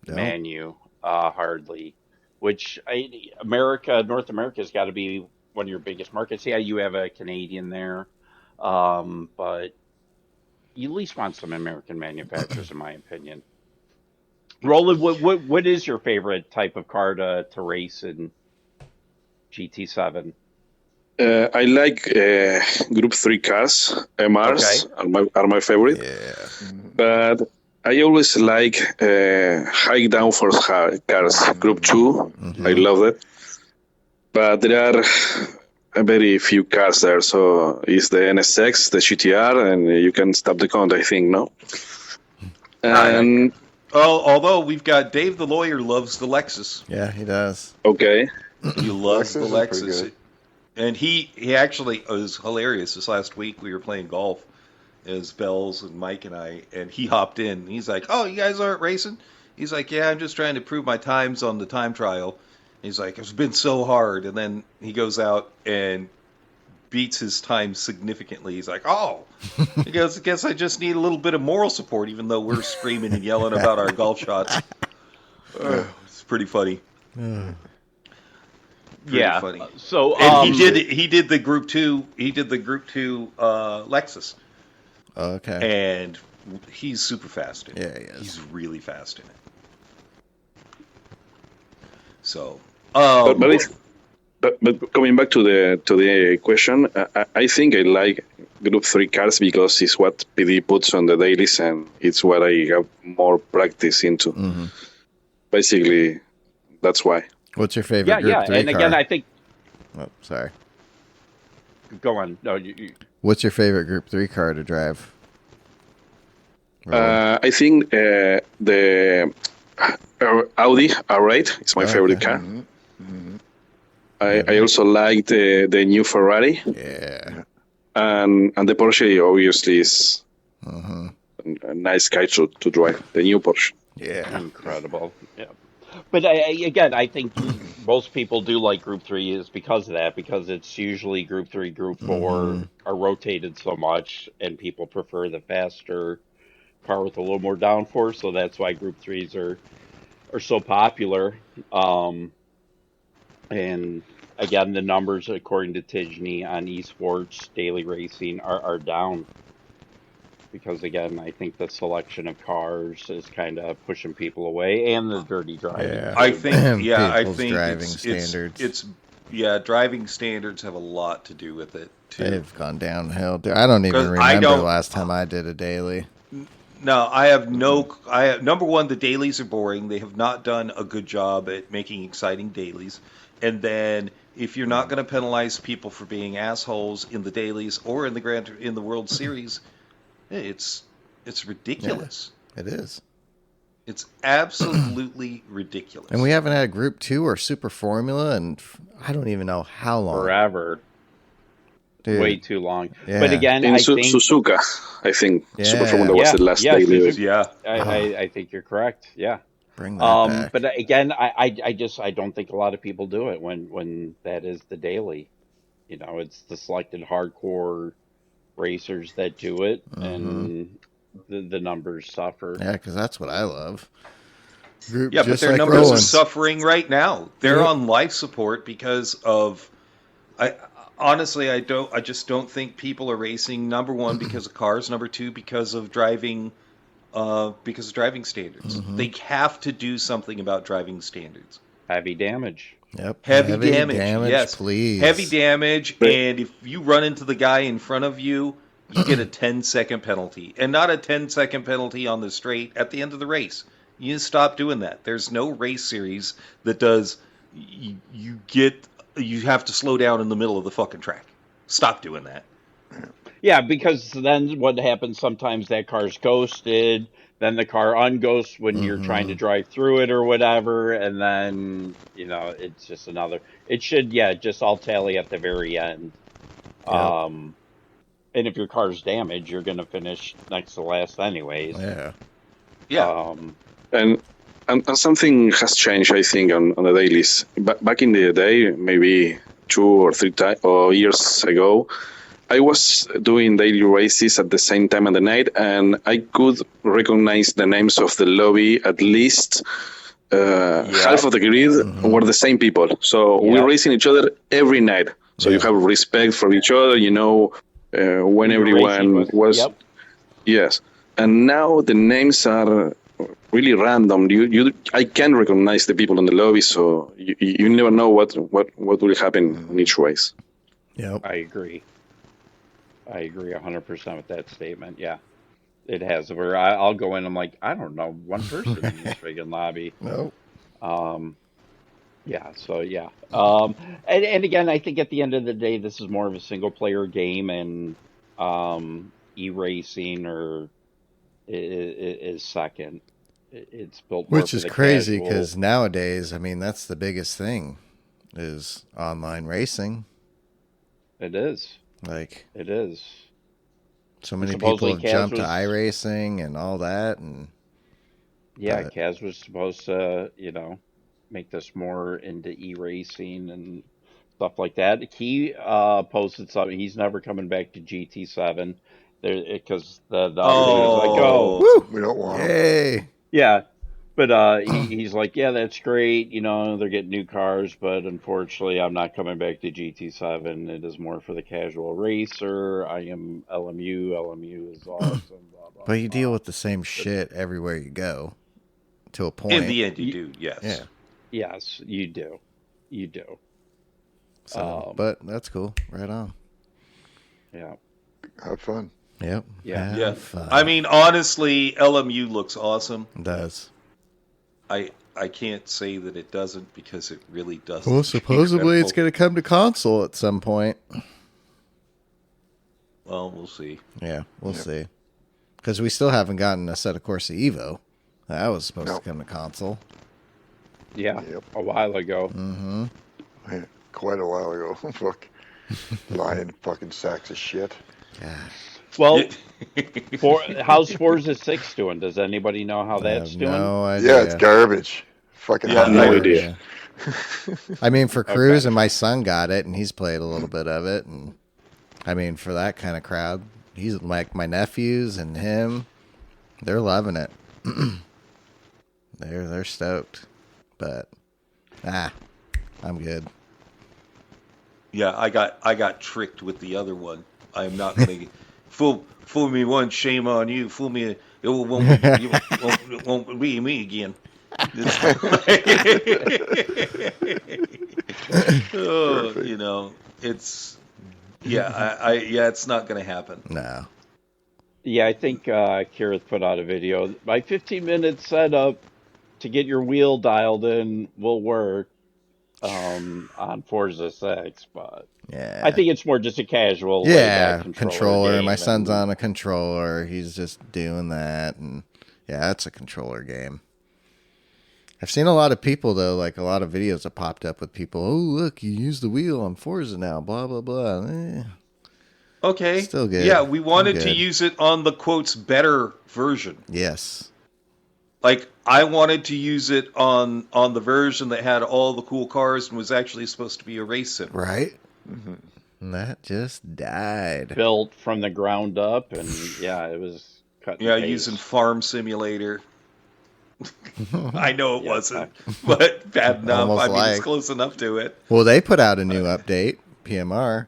Manu, hardly. Which North America has got to be one of your biggest markets. Yeah, you have a Canadian there, but you at least want some American manufacturers, in my opinion. Roland, what is your favorite type of car to race in GT7? I like Group 3 cars. MRs are my favorite. Yeah. But I always like high downforce cars. Group 2, I love it. But there are very few cars there. So it's the NSX, the GTR, and you can stop the count, I think, no? And although we've got Dave the lawyer loves the Lexus. Yeah, he does. Okay. He loves the Lexus is Lexus. And he actually was hilarious. This last week we were playing golf as Bells and Mike and I, and he hopped in. He's like, "Oh, you guys aren't racing?" He's like, "Yeah, I'm just trying to prove my times on the time trial." He's like, "It's been so hard." And then he goes out and beats his time significantly. He's like, "Oh," he goes, "I guess I just need a little bit of moral support," even though we're screaming and yelling about our golf shots. It's pretty funny. Yeah. Funny. So and he did the Group 2. He did the Group 2 Lexus. Okay. And he's super fast in it. Yeah, he is. He's really fast in it. So, but coming back to the question, I think I like Group 3 cars because it's what PD puts on the dailies and it's what I have more practice into. Mm-hmm. Basically, that's why. What's your favorite Group 3 car? And again, I think... Oh, sorry. Go on. No, you... What's your favorite Group 3 car to drive? I think the Audi R8 is my favorite car. Mm-hmm. Mm-hmm. I also like the new Ferrari. Yeah. And the Porsche obviously is a nice car to drive. The new Porsche. Yeah. Incredible. Yeah. But again, I think most people do like Group 3 is because of that, because it's usually Group 3, Group 4 are rotated so much, and people prefer the faster car with a little more downforce, so that's why Group 3s are so popular. And again, the numbers, according to Tijni, on esports daily racing are down. Because again, I think the selection of cars is kind of pushing people away, and the dirty driving. Yeah. I think driving standards. Driving standards have a lot to do with it too. They've gone downhill. I don't even remember the last time I did a daily. No, I have number one, the dailies are boring. They have not done a good job at making exciting dailies. And then if you're not going to penalize people for being assholes in the dailies or in the World Series, it's ridiculous. Yeah, it is. It's absolutely ridiculous. And we haven't had a Group 2 or Super Formula, and I don't even know how long. Forever. Dude. Way too long. Yeah. But again, In I think Suzuka, I think Super Formula was the last daily. daily. Yeah. I think you're correct. Yeah. Bring that back. But again, I don't think a lot of people do it when that is the daily. You know, it's the selected hardcore racers that do it, and the numbers suffer. Yeah, because that's what I love. Group, yeah, but their numbers are suffering right now. They're on life support because of. I just don't think people are racing. Number one, because of cars. Number two, because of driving standards. They have to do something about driving standards. Heavy damage. Yep. Heavy damage. Yes, please. Heavy damage, and if you run into the guy in front of you, you get a 10-second penalty, and not a 10-second penalty on the straight at the end of the race. You need to stop doing that. There's no race series that does. You have to slow down in the middle of the fucking track. Stop doing that. Yeah, because then what happens sometimes, that car's ghosted, then the car unghosts when you're trying to drive through it or whatever, and then, it's just another... It should, just all tally at the very end. Yep. And if your car's damaged, you're going to finish next to last anyways. Yeah. Yeah. And something has changed, I think, on the dailies. Back in the day, maybe 2 or 3 years ago, I was doing daily races at the same time of the night, and I could recognize the names of the lobby. At least half of the grid were the same people. So we're racing each other every night. So you have respect for each other, when everyone was... Yep. Yes. And now the names are really random. I can recognize the people in the lobby, so you never know what will happen in each race. Yep. I agree 100% with that statement. Yeah, it has. Where I'll go in, I'm like, I don't know one person in this friggin' lobby. No. Yeah. So yeah. And again, I think at the end of the day, this is more of a single player game, and e-racing is second. It's built more Which for is the crazy casual. because nowadays, I mean, that's the biggest thing is online racing. It is. Like, It is. so many Supposedly people have jumped to Kaz iRacing and all that, and Yeah, but- Kaz was supposed to, make this more into e-racing and stuff like that. He posted something. He's never coming back to GT7 because the other dude was like, "Oh, woo, We don't want 'em. yay, yeah." But he's like, "Yeah, that's great. They're getting new cars, but unfortunately, I'm not coming back to GT7. It is more for the casual racer. I am LMU. LMU is awesome." Blah, blah, but you blah. deal with the same shit everywhere you go, to a point. In the end, you do, yes. Yeah. Yes, you do. You do. So, but that's cool. Right on. Yeah. Have fun. Yep. Yeah. Have Yeah. fun. I mean, honestly, LMU looks awesome. It does. I can't say that it doesn't because it really doesn't. Well, supposedly it's going to come to console at some point. Well, we'll see. Yeah, we'll see. Because we still haven't gotten a set of Corsa Evo. That was supposed to come to console. Yeah. Yep. A while ago. Mm-hmm. Yeah, quite a while ago. Fuck. Lying fucking sacks of shit. Well, how's Forza 6 doing? Does anybody know how I that's have doing? no idea. Yeah, it's garbage. Fucking Yeah, hot no garbage. idea. I mean, for Cruz and my son got it, and he's played a little bit of it. And I mean, for that kind of crowd, he's like my nephews and him. They're loving it. They're stoked. But I'm good. Yeah, I got tricked with the other one. I'm not going to fool me once, shame on you. Fool me, it won't be me again. It's it's not going to happen. No. Yeah, I think Kirith put out a video. My 15-minute setup to get your wheel dialed in will work on Forza 6, but Yeah. I think it's more just a casual controller. game, My son's and- on a controller. He's just doing that, and yeah, it's a controller game. I've seen a lot of people though, like a lot of videos have popped up with people. Oh, look, you use the wheel on Forza now. Blah blah blah. Okay. Still good. Yeah, we wanted I'm to good. use it on the quotes better version. Yes. Like I wanted to use it on the version that had all the cool cars and was actually supposed to be a race sim. Right. Mm-hmm. And that just died. built from the ground up, and yeah, it was cut. Yeah, and paste. using Farm Simulator. I know it Yeah. wasn't, but bad enough. Almost I mean, like. it's close enough to it. Well, they put out a new update, PMR.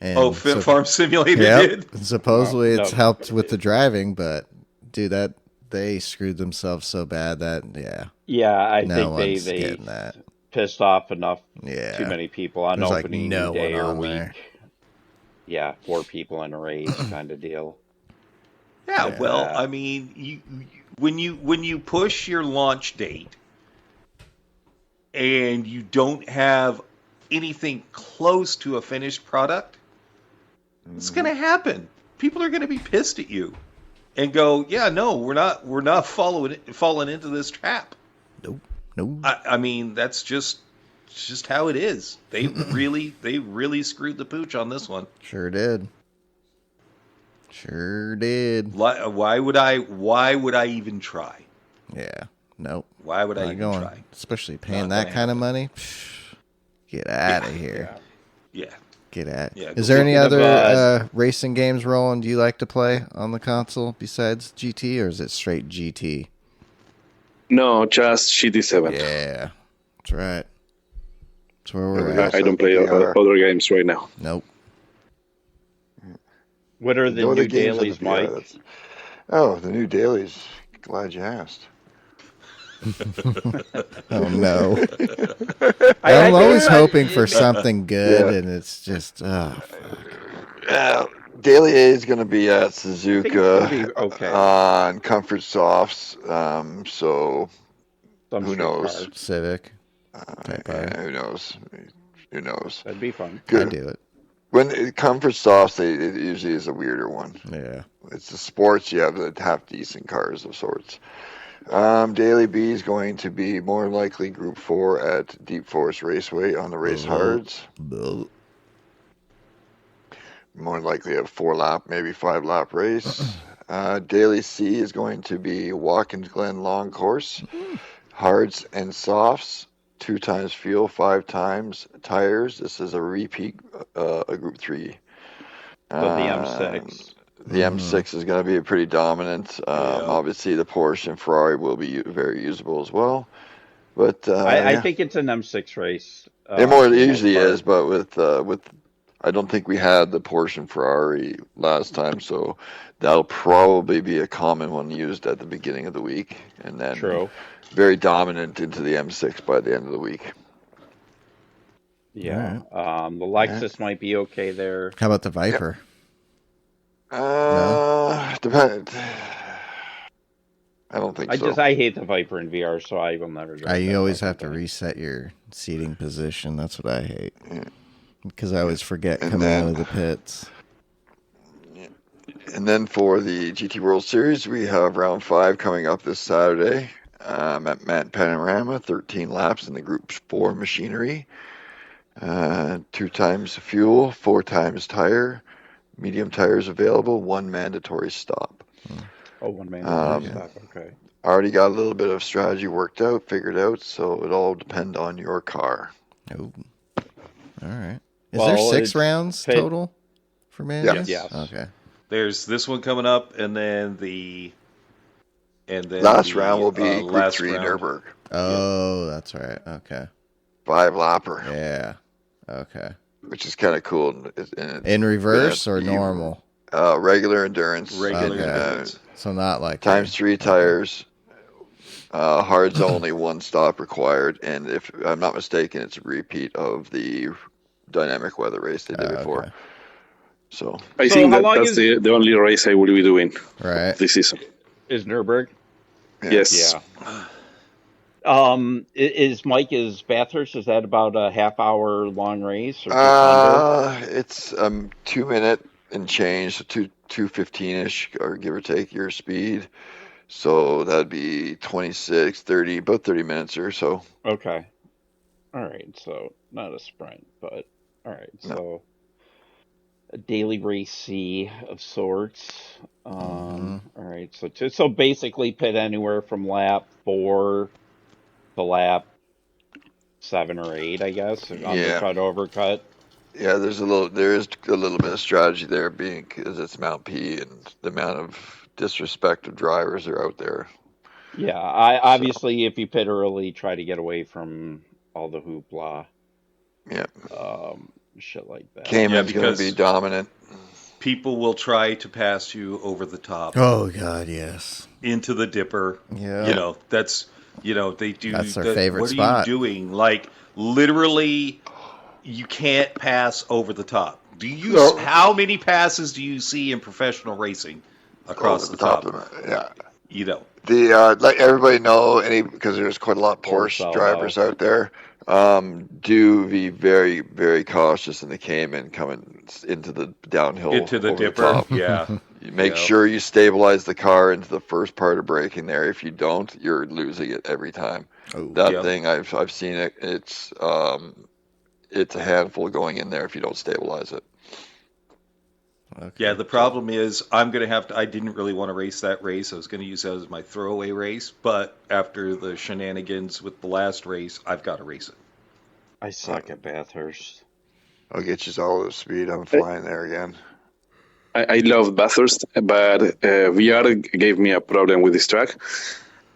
And Farm Simulator Yep. did? And supposedly Oh, it's no. helped with the driving, but dude, that they screwed themselves so bad that Yeah, I no think one's they getting that. pissed off enough Yeah. too many people on There's, like, opening no day one or on week. there. Yeah, 4 people in a race kind of deal. Yeah, well, I mean, when you push your launch date and you don't have anything close to a finished product, it's going to happen. People are going to be pissed at you and go, "Yeah, no, we're not falling into this trap." Nope. I mean, that's just how it is. They really screwed the pooch on this one. Sure did. Why would I even try? Yeah. Nope. Why would I Not even going. try? Especially paying Not that gonna kind of money. Get out of here. Yeah. Get out. Yeah, Is there any speaking of, other racing games, Roland, do you like to play on the console besides GT, or is it straight GT? No, just GT7. Yeah. That's right. That's where we're I, at. I don't play other games right now. Nope. What are the No other new games on dailies, the Mike? VR, the new dailies. Glad you asked. Oh, no. I'm always hoping for something good, and it's just, Daily A is going to be at I think it's gonna Suzuka be okay. on Comfort Softs. So Some who street knows? cars. Civic. Type R. Who knows? Who knows? That'd be fun. I do it. When Comfort Softs, it usually is a weirder one. Yeah. It's the sports you have that have decent cars of sorts. Daily B is going to be more likely Group 4 at Deep Forest Raceway on the race hards. More likely a 4-lap, maybe 5-lap race. Daily C is going to be Watkins Glen long course, hards and softs, 2 times fuel, 5 times tires. This is a repeat, a Group 3. So the M6. The M6 is going to be pretty dominant. Obviously, the Porsche and Ferrari will be very usable as well. But I think it's an M6 race. It usually is, but with I don't think we had the Porsche and Ferrari last time, so that'll probably be a common one used at the beginning of the week, and then very dominant into the M6 by the end of the week. Yeah, the Lexus might be okay there. How about the Viper? Depends. I don't think so. I hate the Viper in VR, so I will never drive. You always have to reset your seating position. That's what I hate. Because I always forget coming out of the pits. And then for the GT World Series, we have round 5 coming up this Saturday at Mount Panorama, 13 laps in the Group 4 machinery. 2 times fuel, 4 times tire, medium tires available, 1 mandatory stop. Oh, 1 mandatory stop, okay. Already got a little bit of strategy figured out, so it all depends on your car. Oh, all right. Is there 6 rounds total for Manus? Yes. Okay. There's this one coming up, and then the last round will be Group 3 Nürburgring. Oh, that's right. Okay. 5-lapper. Yeah. Okay. Which is kind of cool. In reverse or normal? Regular endurance. So not like times 3 tires. Hards only 1 stop required, and if I'm not mistaken, it's a repeat of the dynamic weather race they did before. Okay. So I think that's the only race I will be doing this season. Is Nürburgring? Yes. Yeah. Is Bathurst, is that about a half-hour long race? Or it's 2 minute and change, so 2:15-ish, or give or take your speed. So that'd be 26, 30, about 30 minutes or so. Okay. All right. So not a sprint, but all right. So a daily race C of sorts. All right. So basically pit anywhere from lap 4 to lap 7 or 8, I guess. Undercut, overcut. Yeah, there is a little bit of strategy there, being because it's Mount P and the amount of disrespect of drivers are out there. Yeah, obviously if you pit early, try to get away from all the hoopla. Yeah. Shit like that. Cayman's going to be dominant. People will try to pass you over the top. Oh God, yes. Into the dipper. Yeah. They do. That's their favorite what spot. What are you doing? Like, literally, you can't pass over the top. How many passes do you see in professional racing across the top? Yeah. Like everybody know, because there's quite a lot of Porsche drivers out there. Do be very, very cautious in the Cayman coming into the downhill. Into the dipper, yeah. You make sure you stabilize the car into the first part of braking there. If you don't, you're losing it every time. Thing, I've seen it. It's a handful going in there if you don't stabilize it. Okay. Yeah, the problem is I didn't really want to race that race. I was going to use that as my throwaway race, but after the shenanigans with the last race, I've got to race it. I suck at Bathurst. I'll get you all the speed. I'm flying there again. I love Bathurst, but VR gave me a problem with this track.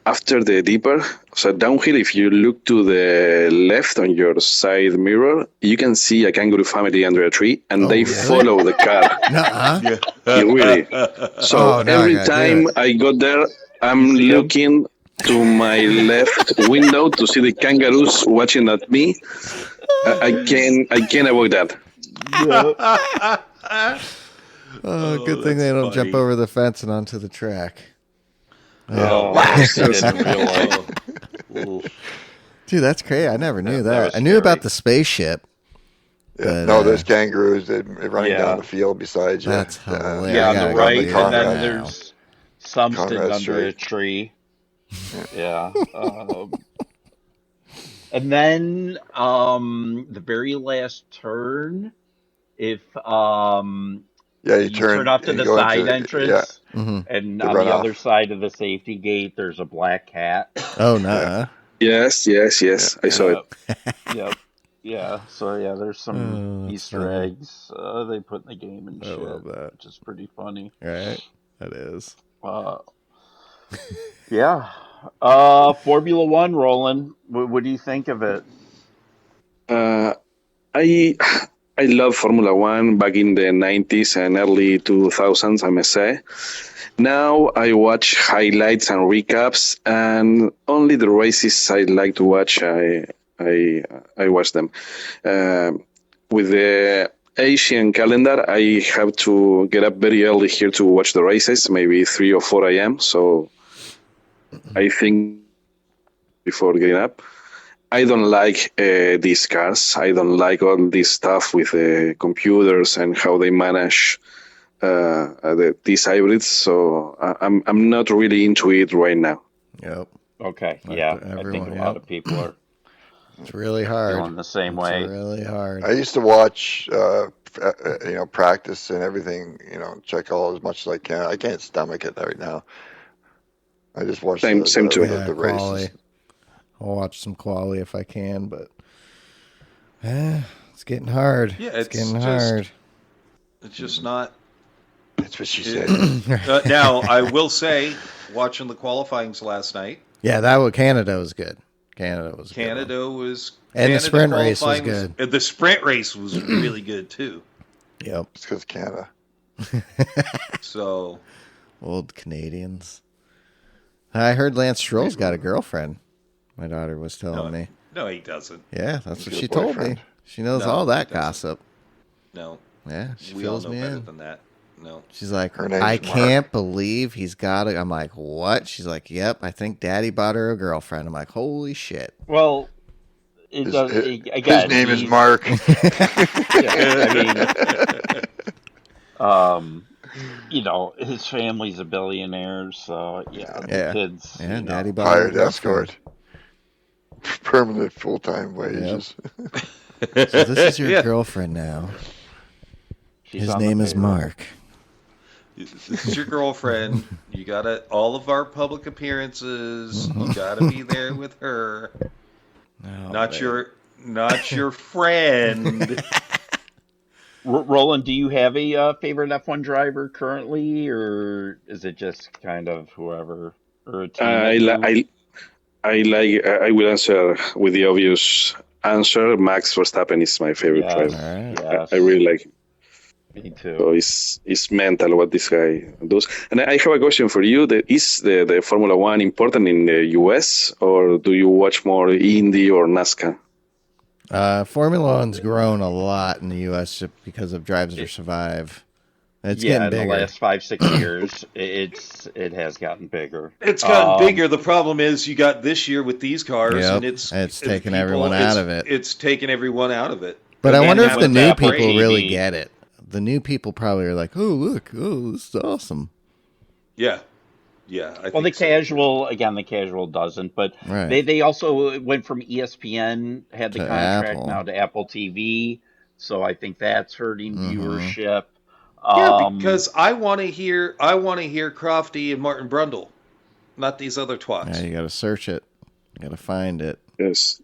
After the dipper, so downhill, if you look to the left on your side mirror, you can see a kangaroo family under a tree, and they follow the car. Really. So every time I go there, I'm looking to my left window to see the kangaroos watching at me. I can't avoid that. Good thing they don't jump over the fence and onto the track. Dude, that's crazy. I never knew that. I knew about the spaceship. Yeah. But, there's kangaroos that running down the field beside you. That's hilarious. On the right, and then there's some sitting under a tree. Yeah. And then the very last turn, if you turn off to you the go side into, yeah, entrance, and you on run the other off. side of the safety gate, there's a black cat. Oh, Yeah. nuh-uh. Yes. I saw it. Yep. Yeah. So yeah, there's some that's Easter funny. eggs they put in the game and I shit, love that. which is pretty funny. Right? That is. Yeah. Formula One, Roland. What do you think of it? Uh, I I love Formula One back in the 90s and early 2000s, I must say. Now I watch highlights and recaps, and only the races I like to watch, I watch them. With the Asian calendar, I have to get up very early here to watch the races, maybe 3 or 4 a.m. So I think before getting up. I don't like these cars. I don't like all this stuff with computers and how they manage these hybrids. So I'm not really into it right now. Yep. Okay. Like Yeah. everyone, I think a lot of people are It's really hard. feeling the same It's way. really hard. I used to watch, practice and everything. Check all as much as I can. I can't stomach it right now. I just watch Same too. the quali. races. I'll watch some quali if I can, but it's getting hard. Yeah, it's getting just hard. It's just not. That's what she said. Now, I will say, watching the qualifyings last night. Yeah, Canada was good. Canada was and the sprint race was good. The sprint race was really good too. Yep. It's because Canada. So old Canadians. I heard Lance Stroll's got a girlfriend. My daughter was telling me. No, he doesn't. Yeah, that's what He's she got a told me. boyfriend. She knows all that gossip. No. Yeah, she We all fills know me better in. than that. No. She's like, Her name's I Mark. can't believe he's got it. I'm like, what? She's like, yep, I think Daddy bought her a girlfriend. I'm like, holy shit. Well, His again, name is Mark. His family's a billionaire, so the kids. Yeah, Daddy bought her a Hired girlfriend. escort. Permanent full-time wages. So this is your girlfriend now. She's His on the name is payroll. Mark. This is your girlfriend. You gotta all of our public appearances. You gotta be there with her. Oh, not man. your friend. Roland, do you have a favorite F1 driver currently, or is it just kind of whoever or a team? I will answer with the obvious answer. Max Verstappen is my favorite driver. All right. Yes. I really like him. Me too. So it's mental what this guy does. And I have a question for you. Is the Formula One important in the US, or do you watch more Indy or NASCAR? Formula One's grown a lot in the U.S. because of Drives to Survive. It's getting in bigger. the last 5-6 years, it has gotten bigger. It's gotten bigger. The problem is you got this year with these cars, and it's taking everyone out of it. It's taking everyone out of it. But I wonder if the new people Brady. really get it. The new people probably are like, "Oh, look! Oh, this is awesome." Yeah. The casual doesn't, but Right. they also went from ESPN, had the To contract Apple. now to Apple TV, so I think that's hurting viewership. Yeah, because I want to hear Crofty and Martin Brundle, not these other twats. Yeah, you got to search it. You got to find it. Yes.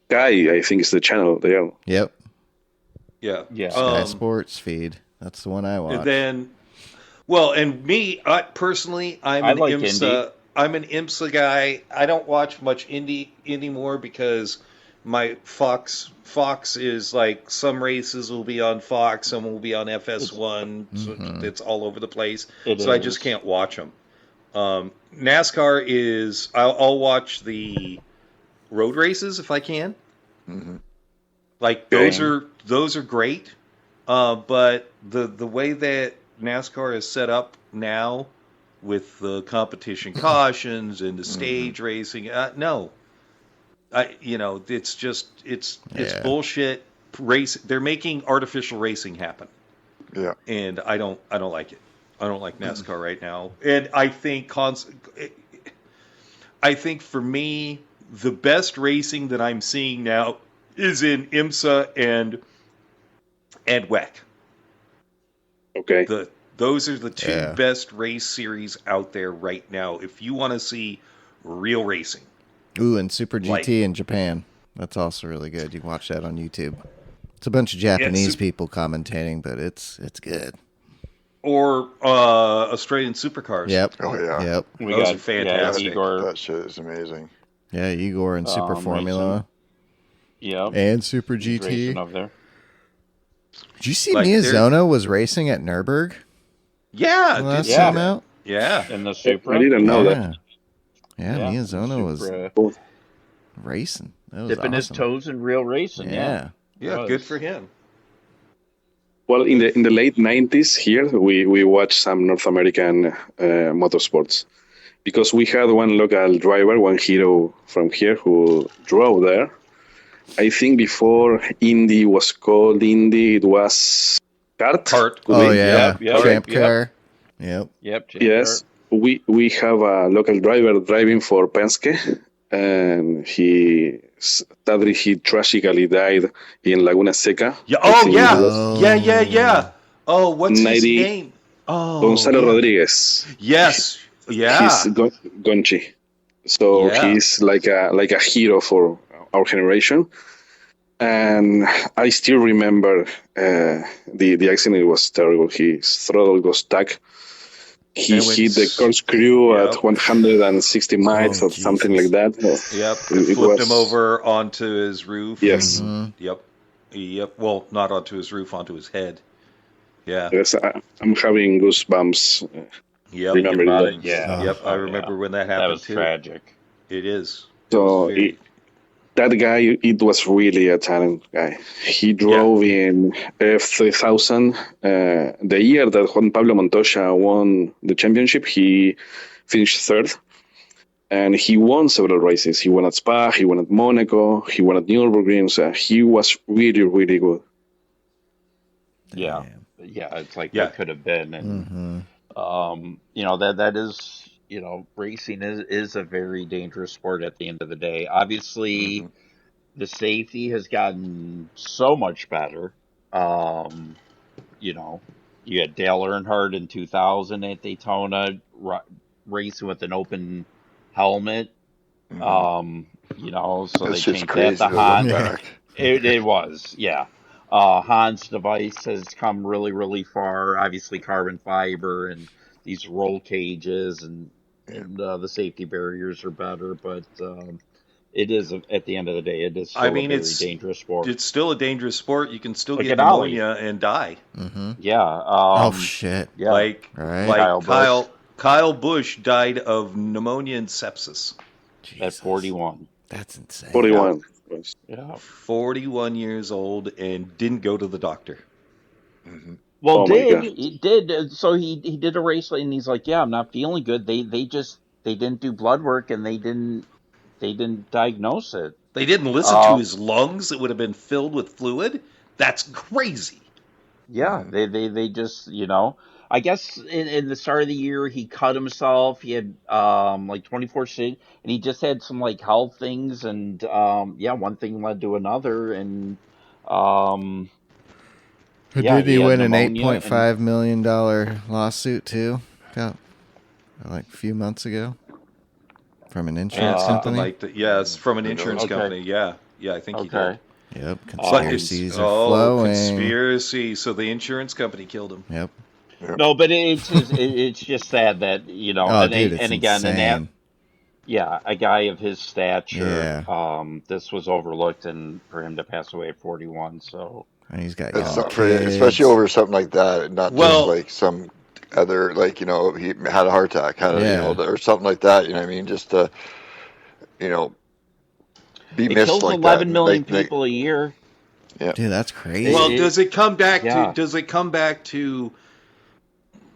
Guy, I think is the channel there. Yep. Yeah. Sky Sports feed. That's the one I watch. And then, and me, personally, I'm I an like IMSA. Indy. I'm an IMSA guy. I don't watch much Indy anymore because my Fox is like some races will be on Fox, some will be on FS1. So it's all over the place. I just can't watch them. NASCAR is I'll watch the road races if I can. Mm-hmm. Like those are great, but the way that NASCAR is set up now with the competition cautions and the stage racing, it's bullshit. They're making artificial racing happen. Yeah, and I don't like it. I don't like NASCAR right now, and I think I think for me, the best racing that I'm seeing now is in IMSA and WEC. Okay. Those are the two best race series out there right now. If you want to see real racing. Ooh, and Super GT in Japan. That's also really good. You can watch that on YouTube. It's a bunch of Japanese people commentating, but it's good. Or Australian supercars. Yep. Oh, yeah. Yep. Those are fantastic. Igor. That shit is amazing. Yeah, Igor and Super Formula. Yep. And Super GT. Up there. Did you see Miyazono was racing at Nürburgring? Yeah. Last time out? Yeah. In the Supra. I didn't know that. Yeah, Miyazono was racing. That was dipping his toes in real racing. Yeah. Yeah, good for him. Well, in the late 90s here, we watched some North American motorsports because we had one local driver, one hero from here who drove there. I think before Indy was called Indy, it was Kart. Oh, yeah. Yep. Champ Car. Yep. Yes. We have a local driver driving for Penske, and he tragically died in Laguna Seca. Yeah. Yeah. Oh, what's his name? Oh, Gonzalo Rodriguez. Yes. Yeah. He's Gonchi. So he's like a hero for our generation. And I still remember the accident was terrible. His throttle was stuck. He hit the corkscrew at 160 miles or something like that. It flipped him over onto his roof. Yes. Mm-hmm. Yep. Well, not onto his roof, onto his head. Yeah. Yes, I'm having goosebumps. Yep. Remember that? Yeah. Yep. I remember when that happened. That was too. tragic. It is. So that guy, it was really a talent guy. He drove in F3000. The year that Juan Pablo Montoya won the championship, he finished third. And he won several races. He won at Spa, he won at Monaco, he won at Nürburgring. So he was really, really good. Yeah. Yeah, it's like that could have been. And, that is... racing is a very dangerous sport at the end of the day. Obviously, the safety has gotten so much better. You had Dale Earnhardt in 2000 at Daytona racing with an open helmet. So That's they just changed crazy that to to Han. look back. It was, yeah. Han's device has come really, really far. Obviously, carbon fiber and these roll cages and the safety barriers are better, but it is at the end of the day, it is still a very dangerous sport. It's still a dangerous sport. You can still get pneumonia and die. Mm-hmm. Yeah. Oh shit! Yeah. Like Kyle Busch died of pneumonia and sepsis at 41. That's insane. 41. Yeah. 41 years old and didn't go to the doctor. Mm-hmm. Well, he did. So he did a race and he's like, yeah, I'm not feeling good. They didn't do blood work and they didn't diagnose it. They didn't listen to his lungs that would have been filled with fluid. That's crazy. Yeah, they just, I guess in the start of the year he cut himself. He had 24/6, and he just had some health things, and one thing led to another, and did he win an $8.5 million lawsuit too? A few months ago from an insurance company. Like that, yes, from an insurance company. Yeah, I think he did. Yep, conspiracies are flowing. Conspiracy. So the insurance company killed him. Yep. No, but it's just sad that and again, insane. A guy of his stature, Yeah. this was overlooked, and for him to pass away at 41, so. And he's got especially over something like that, not just some other he had a heart attack, or something like that. You know what I mean? Just to be it missed kills like 11 that. million people a year. Yeah, dude, that's crazy. Well, does it come back to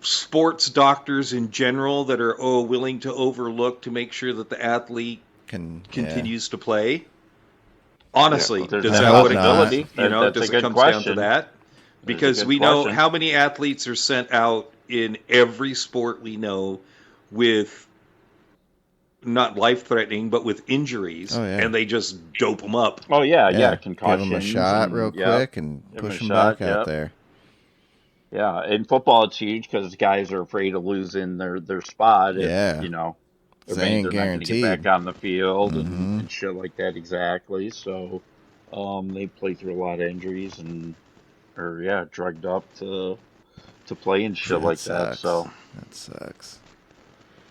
sports doctors in general that are willing to overlook to make sure that the athlete continues to play? Honestly, does that what does it come down to that? Because we know how many athletes are sent out in every sport we know with not life-threatening, but with injuries, and they just dope them up. Oh, yeah, concussions. Give them a shot real quick and push them back out there. Yeah, in football it's huge because guys are afraid of losing their spot. If, you know, they ain't they're guaranteed. not going to get back on the field and shit like that. Exactly. So they play through a lot of injuries or drugged up to play and shit like that. So that sucks.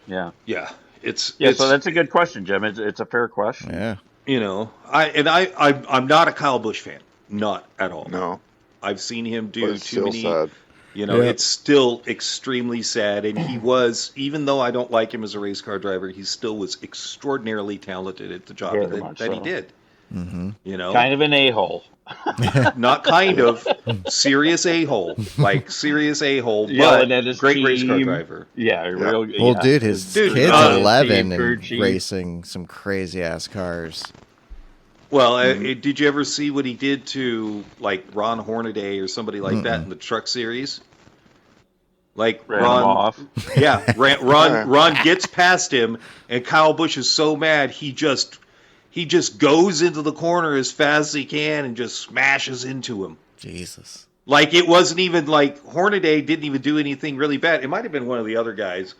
Yeah. Yeah. So that's a good question, Jim. It's a fair question. Yeah. You know, I'm not a Kyle Busch fan. Not at all. No. I've seen him do too many. Sad. You know, it's still extremely sad. And he was, even though I don't like him as a race car driver, he still was extraordinarily talented at the job that he did. Mm-hmm. You know, kind of an a-hole. Not kind of, serious a-hole, like serious a-hole, but great race car driver. Yeah, real. Well, dude, his kid's 11 and racing some crazy ass cars. Well, did you ever see what he did to like Ron Hornaday or somebody like that in the truck series? Like Ron gets past him, and Kyle Busch is so mad he just goes into the corner as fast as he can and just smashes into him. Jesus! Like it wasn't even like Hornaday didn't even do anything really bad. It might have been one of the other guys,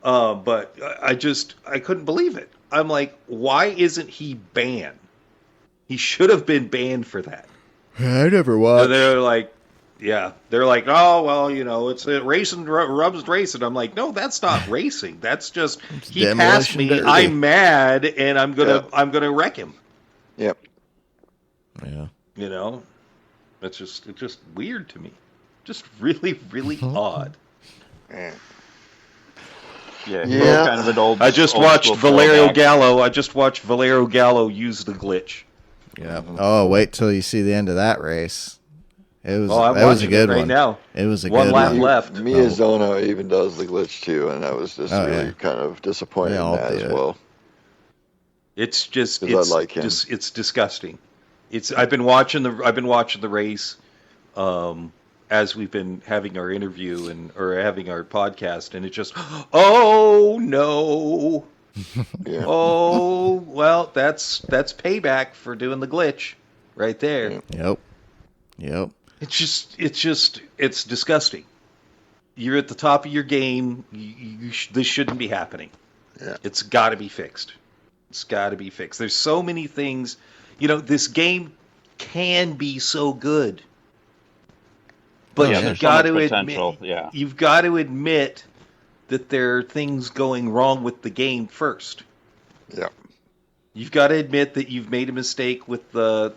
but I couldn't believe it. I'm like, why isn't he banned? He should have been banned for that. I never watched. And they're like, oh, well, you know, it's racing, rubs racing. I'm like, no, that's not racing. That's just, he passed me. Derby. I'm mad, and I'm gonna wreck him. Yep. Yeah. You know, it's just weird to me. Just really, really odd. Yeah. Kind of an old. I just watched Valerio Gallo use the glitch. Yeah. Oh, wait till you see the end of that race. It was. That was a good one. Now. It was a one good lap one. left. Miyazono even does the glitch too, and I was just really kind of disappointed in that as well. It's just it's disgusting. I've been watching the race as we've been having our interview or having our podcast, and it just oh no. Yeah. Oh well, that's payback for doing the glitch right there. Yep. It's disgusting. You're at the top of your game. This shouldn't be happening. Yeah. It's got to be fixed. There's so many things. You know, this game can be so good, but you've got to admit, you've got to admit that there are things going wrong with the game first. Yeah. You've got to admit that you've made a mistake with the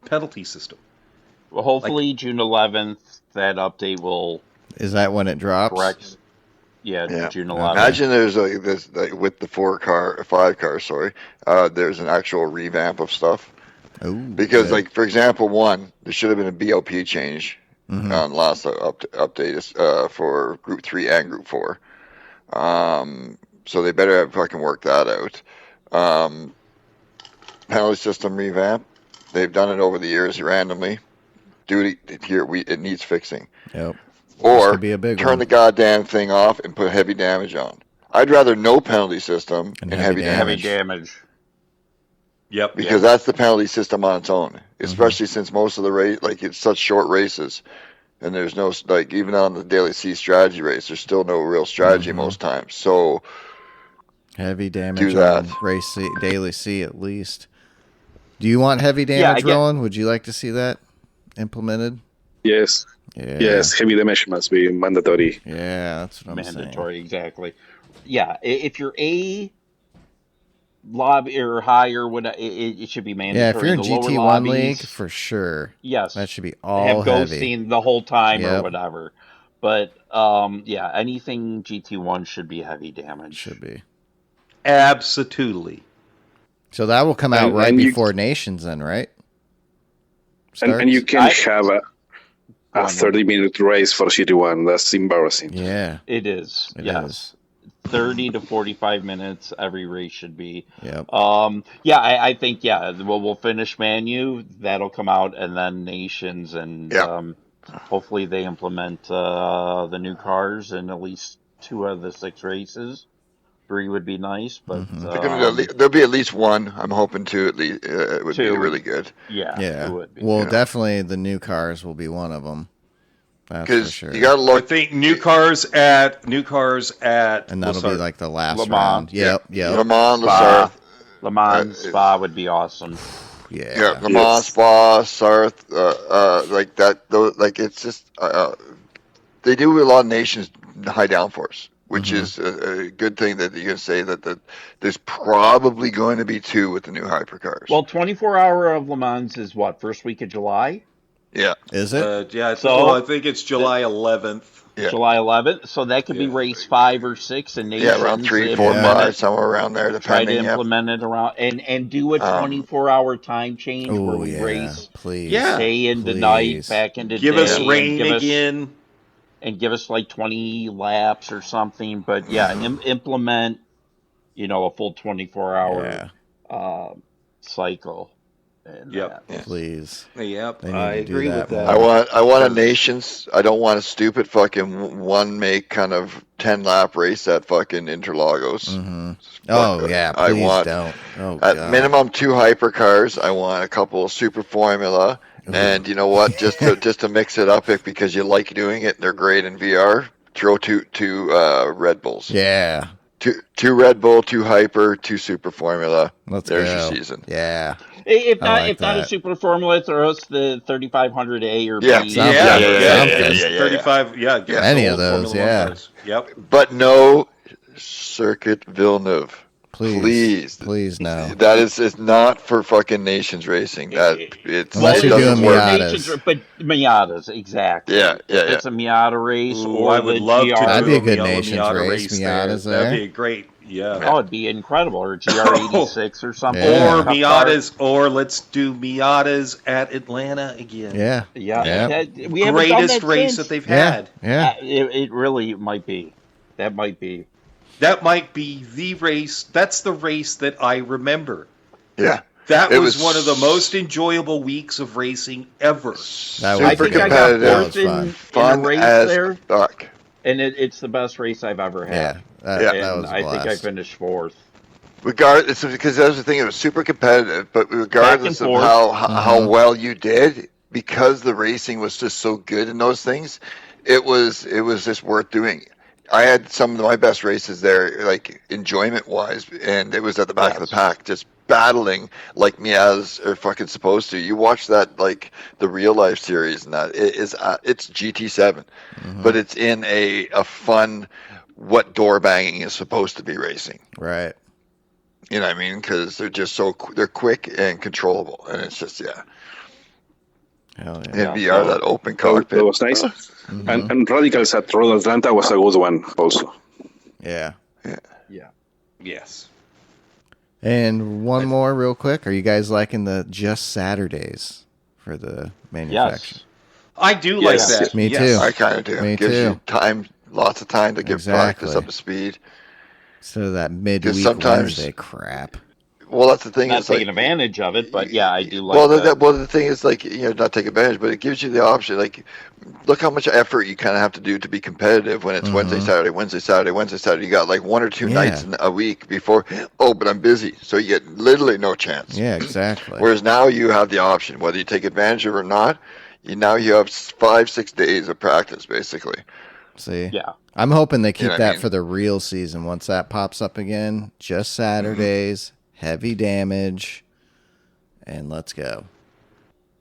penalty system. Well, hopefully June 11th, that update will... Is that when it drops? Correct. Yeah, June 11th. Imagine there's this with the 5 car, there's an actual revamp of stuff. Ooh, because, for example, there should have been a BLP change on last update for Group 3 and Group 4. So they better have fucking worked that out. Penalty system revamp. They've done it over the years randomly. Dude, it needs fixing. Yep. Or be a big turn one. the goddamn thing off and put heavy damage on. I'd rather no penalty system and heavy damage. Yep. Because that's the penalty system on its own. Especially since most of the race, it's such short races. And there's no, even on the Daily C strategy race, there's still no real strategy most times. So, heavy damage on race C, Daily C at least. Do you want heavy damage, Roland? Would you like to see that implemented? Yes. Yeah. Yes, heavy damage must be mandatory. Yeah, that's what I'm saying. Mandatory, exactly. Yeah, if you're A lobby or higher, it should be mandatory. Yeah, if you're in GT1 league, for sure. Yes. That should be all heavy. Ghosting the whole time or whatever. But, anything GT1 should be heavy damage. Should be. Absolutely. So that will come out before Nations then, right? And you can have a 30-minute race for GT1. That's embarrassing. Yeah. It is. It is. 30 to 45 minutes every race should be. Yep. I think we'll finish Manu. That'll come out, and then Nations, and hopefully they implement the new cars and at least 2 out of the 6 races. 3 would be nice, but there'll be at least one. I'm hoping 2 at least. It would be really good. Yeah. Yeah. It would be. Well, definitely the new cars will be one of them. That's for sure. You gotta look. I think new cars at, and that'll be like the last Le Mans. round. Yep. Le Mans, Le Mans Spa would be awesome. Yeah, Le Mans, Spa, Sarth, like that. Like it's just they do a lot of nations high downforce, which is a good thing that you can say that there's probably going to be 2 with the new hypercars. Well, 24-hour of Le Mans is what, first week of July? Yeah. Is it? yeah. So I think it's July 11th. Yeah. July 11th. So that could be race 5 or 6 in nations. Yeah, around 3, 4, 5, somewhere around there, depending. Try to implement it around and do a 24-hour time change where we race. Please. Day into night, back into give day. Us rain again. And give us like 20 laps or something. But yeah, implement, a full 24-hour cycle. And please. Yep, I agree with that. I want a nations. I don't want a stupid fucking one make kind of 10-lap race at fucking Interlagos. Please don't. At minimum 2 hypercars. I want a couple of Super Formula. And you know what? Just to mix it up, because you like doing it, they're great in VR. Throw two Red Bulls. Yeah. Two Red Bull, 2 Hyper, 2 Super Formula. There's your season. Yeah. If not a Super Formula, throw us the 3500A or B. Yeah. 35. Yeah. Any of those. Yeah. Yep. But no Circuit Villeneuve. Please no. That is not for fucking nations racing. Unless you're doing Miatas. But Miatas, exactly. Yeah. It's a Miata race. Ooh, I would love to. That'd be a good nations race. Miatas there. That'd be a great. Yeah. Oh, it'd be incredible. Or GR86 or something. Or Miatas. Or let's do Miatas at Atlanta again. Yeah. We haven't greatest done that race since. that they've had. Yeah. It really might be. That might be. That might be the race. That's the race that I remember. Yeah. That was one of the most enjoyable weeks of racing ever. Super competitive. Fun as fuck. And it's the best race I've ever had. That was I think I finished 4th. Regardless, because that was the thing, it was super competitive, but regardless of how well you did, because the racing was just so good in those things, it was just worth doing. I had some of my best races there, like enjoyment-wise, and it was at the back of the pack, just battling like Miatas are fucking supposed to. You watch that, like the real life series, and that it's GT7, but it's in a fun, what door banging is supposed to be racing. Right. You know what I mean? Because they're just they're quick and controllable, and it's just Hell yeah. In VR, that open cockpit. That was nice. And Radicals at Road Atlanta was a good one also. Yeah. Yes. And one more real quick. Are you guys liking the just Saturdays for the manufacturer? Yes. I do like that. Me too. I kind of do. Me It gives too. you time, lots of time to get practice up to speed. Instead of that midweek Wednesday crap. Well, that's the thing. Not it's taking like, advantage of it, but yeah, I do like that. Well, the thing is, like, not take advantage, but it gives you the option. Like, look how much effort you kind of have to do to be competitive when it's Wednesday, Saturday, Wednesday, Saturday, Wednesday, Saturday. You got like 1 or 2 nights in a week before. Oh, but I'm busy, so you get literally no chance. Yeah, exactly. Whereas now you have the option, whether you take advantage of it or not. Now you have 5-6 days of practice, basically. See, yeah, I'm hoping they keep that for the real season. Once that pops up again, just Saturdays. Heavy damage, and let's go.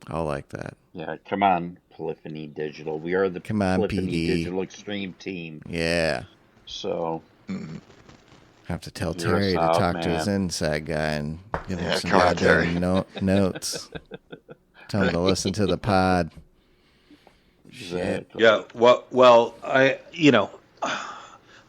I like that. Yeah, come on, Polyphony Digital. We are the Polyphony PD. Digital Extreme team. Yeah. So, have to tell Terry to talk to his inside guy and give him some commentary notes. Tell him to listen to the pod. Exactly. Yeah. Well, I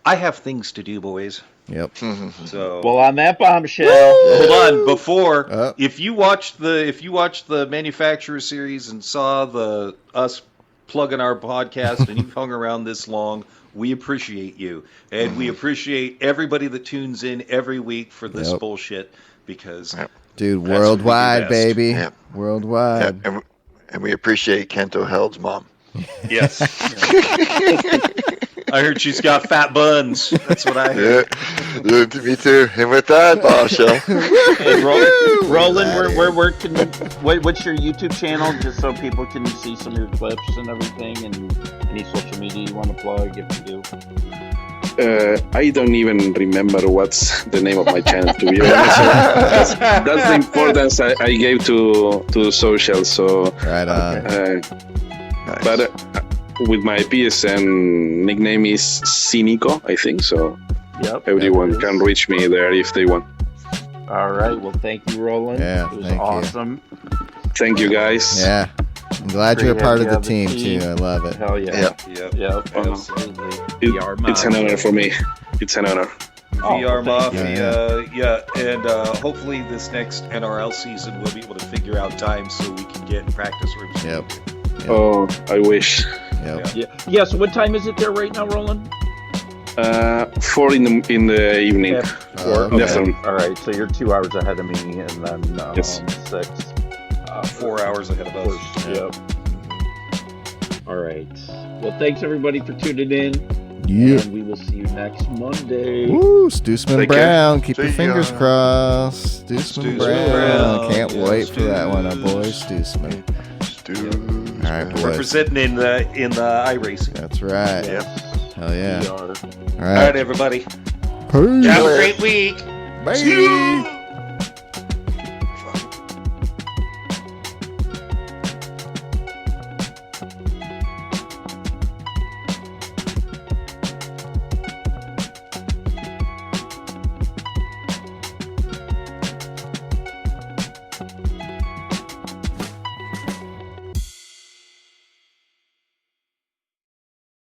have things to do, boys. Yep. So well, on that bombshell, hold on. Before, if you watched the manufacturer series and saw us plugging our podcast, and you've hung around this long, we appreciate you, and we appreciate everybody that tunes in every week for this bullshit because, dude, worldwide, baby, worldwide, and we appreciate Kento Held's mom. Yes. I heard she's got fat buns. That's what I heard. Yeah, me too. And with that, bombshell. Hey, Roland, what's your YouTube channel, just so people can see some of your clips and everything, and any social media you want to plug if you do? I don't even remember what's the name of my channel, to be honest. That's the importance I gave to social. So Right on. Nice. But with my PSN nickname is Cinico, I think. So everyone can reach me there if they want. All right. Well, thank you, Roland. Yeah, it was thank you. awesome. Thank you, guys. Yeah. I'm glad you're a part of the team, too. I love it. Hell yeah. Yep. Absolutely. It's an honor for me. It's an honor. VR Mafia, Yeah. and hopefully this next NRL season we'll be able to figure out times so we can get in practice rooms. Yep. Oh, I wish. Yep. Yeah. So what time is it there right now, Roland? 4 in the evening. Yeah, 4. Okay. Definitely. All right. So you're 2 hours ahead of me, and then Yes. 6. 4 hours ahead of us. Yep. All right. Well, thanks everybody for tuning in. Yeah. And we will see you next Monday. Woo, Stoosman Take care. Brown. Keep See your fingers ya. crossed. Stoosman Brown. Brown. Can't Yeah, wait for that one, our Stoos. boy Stoosman. Dude. All right, boys. Representing in the iRacing. That's right. Yep. Hell yeah. We are. All All right, right. everybody. Peace. Have a great week. Bye.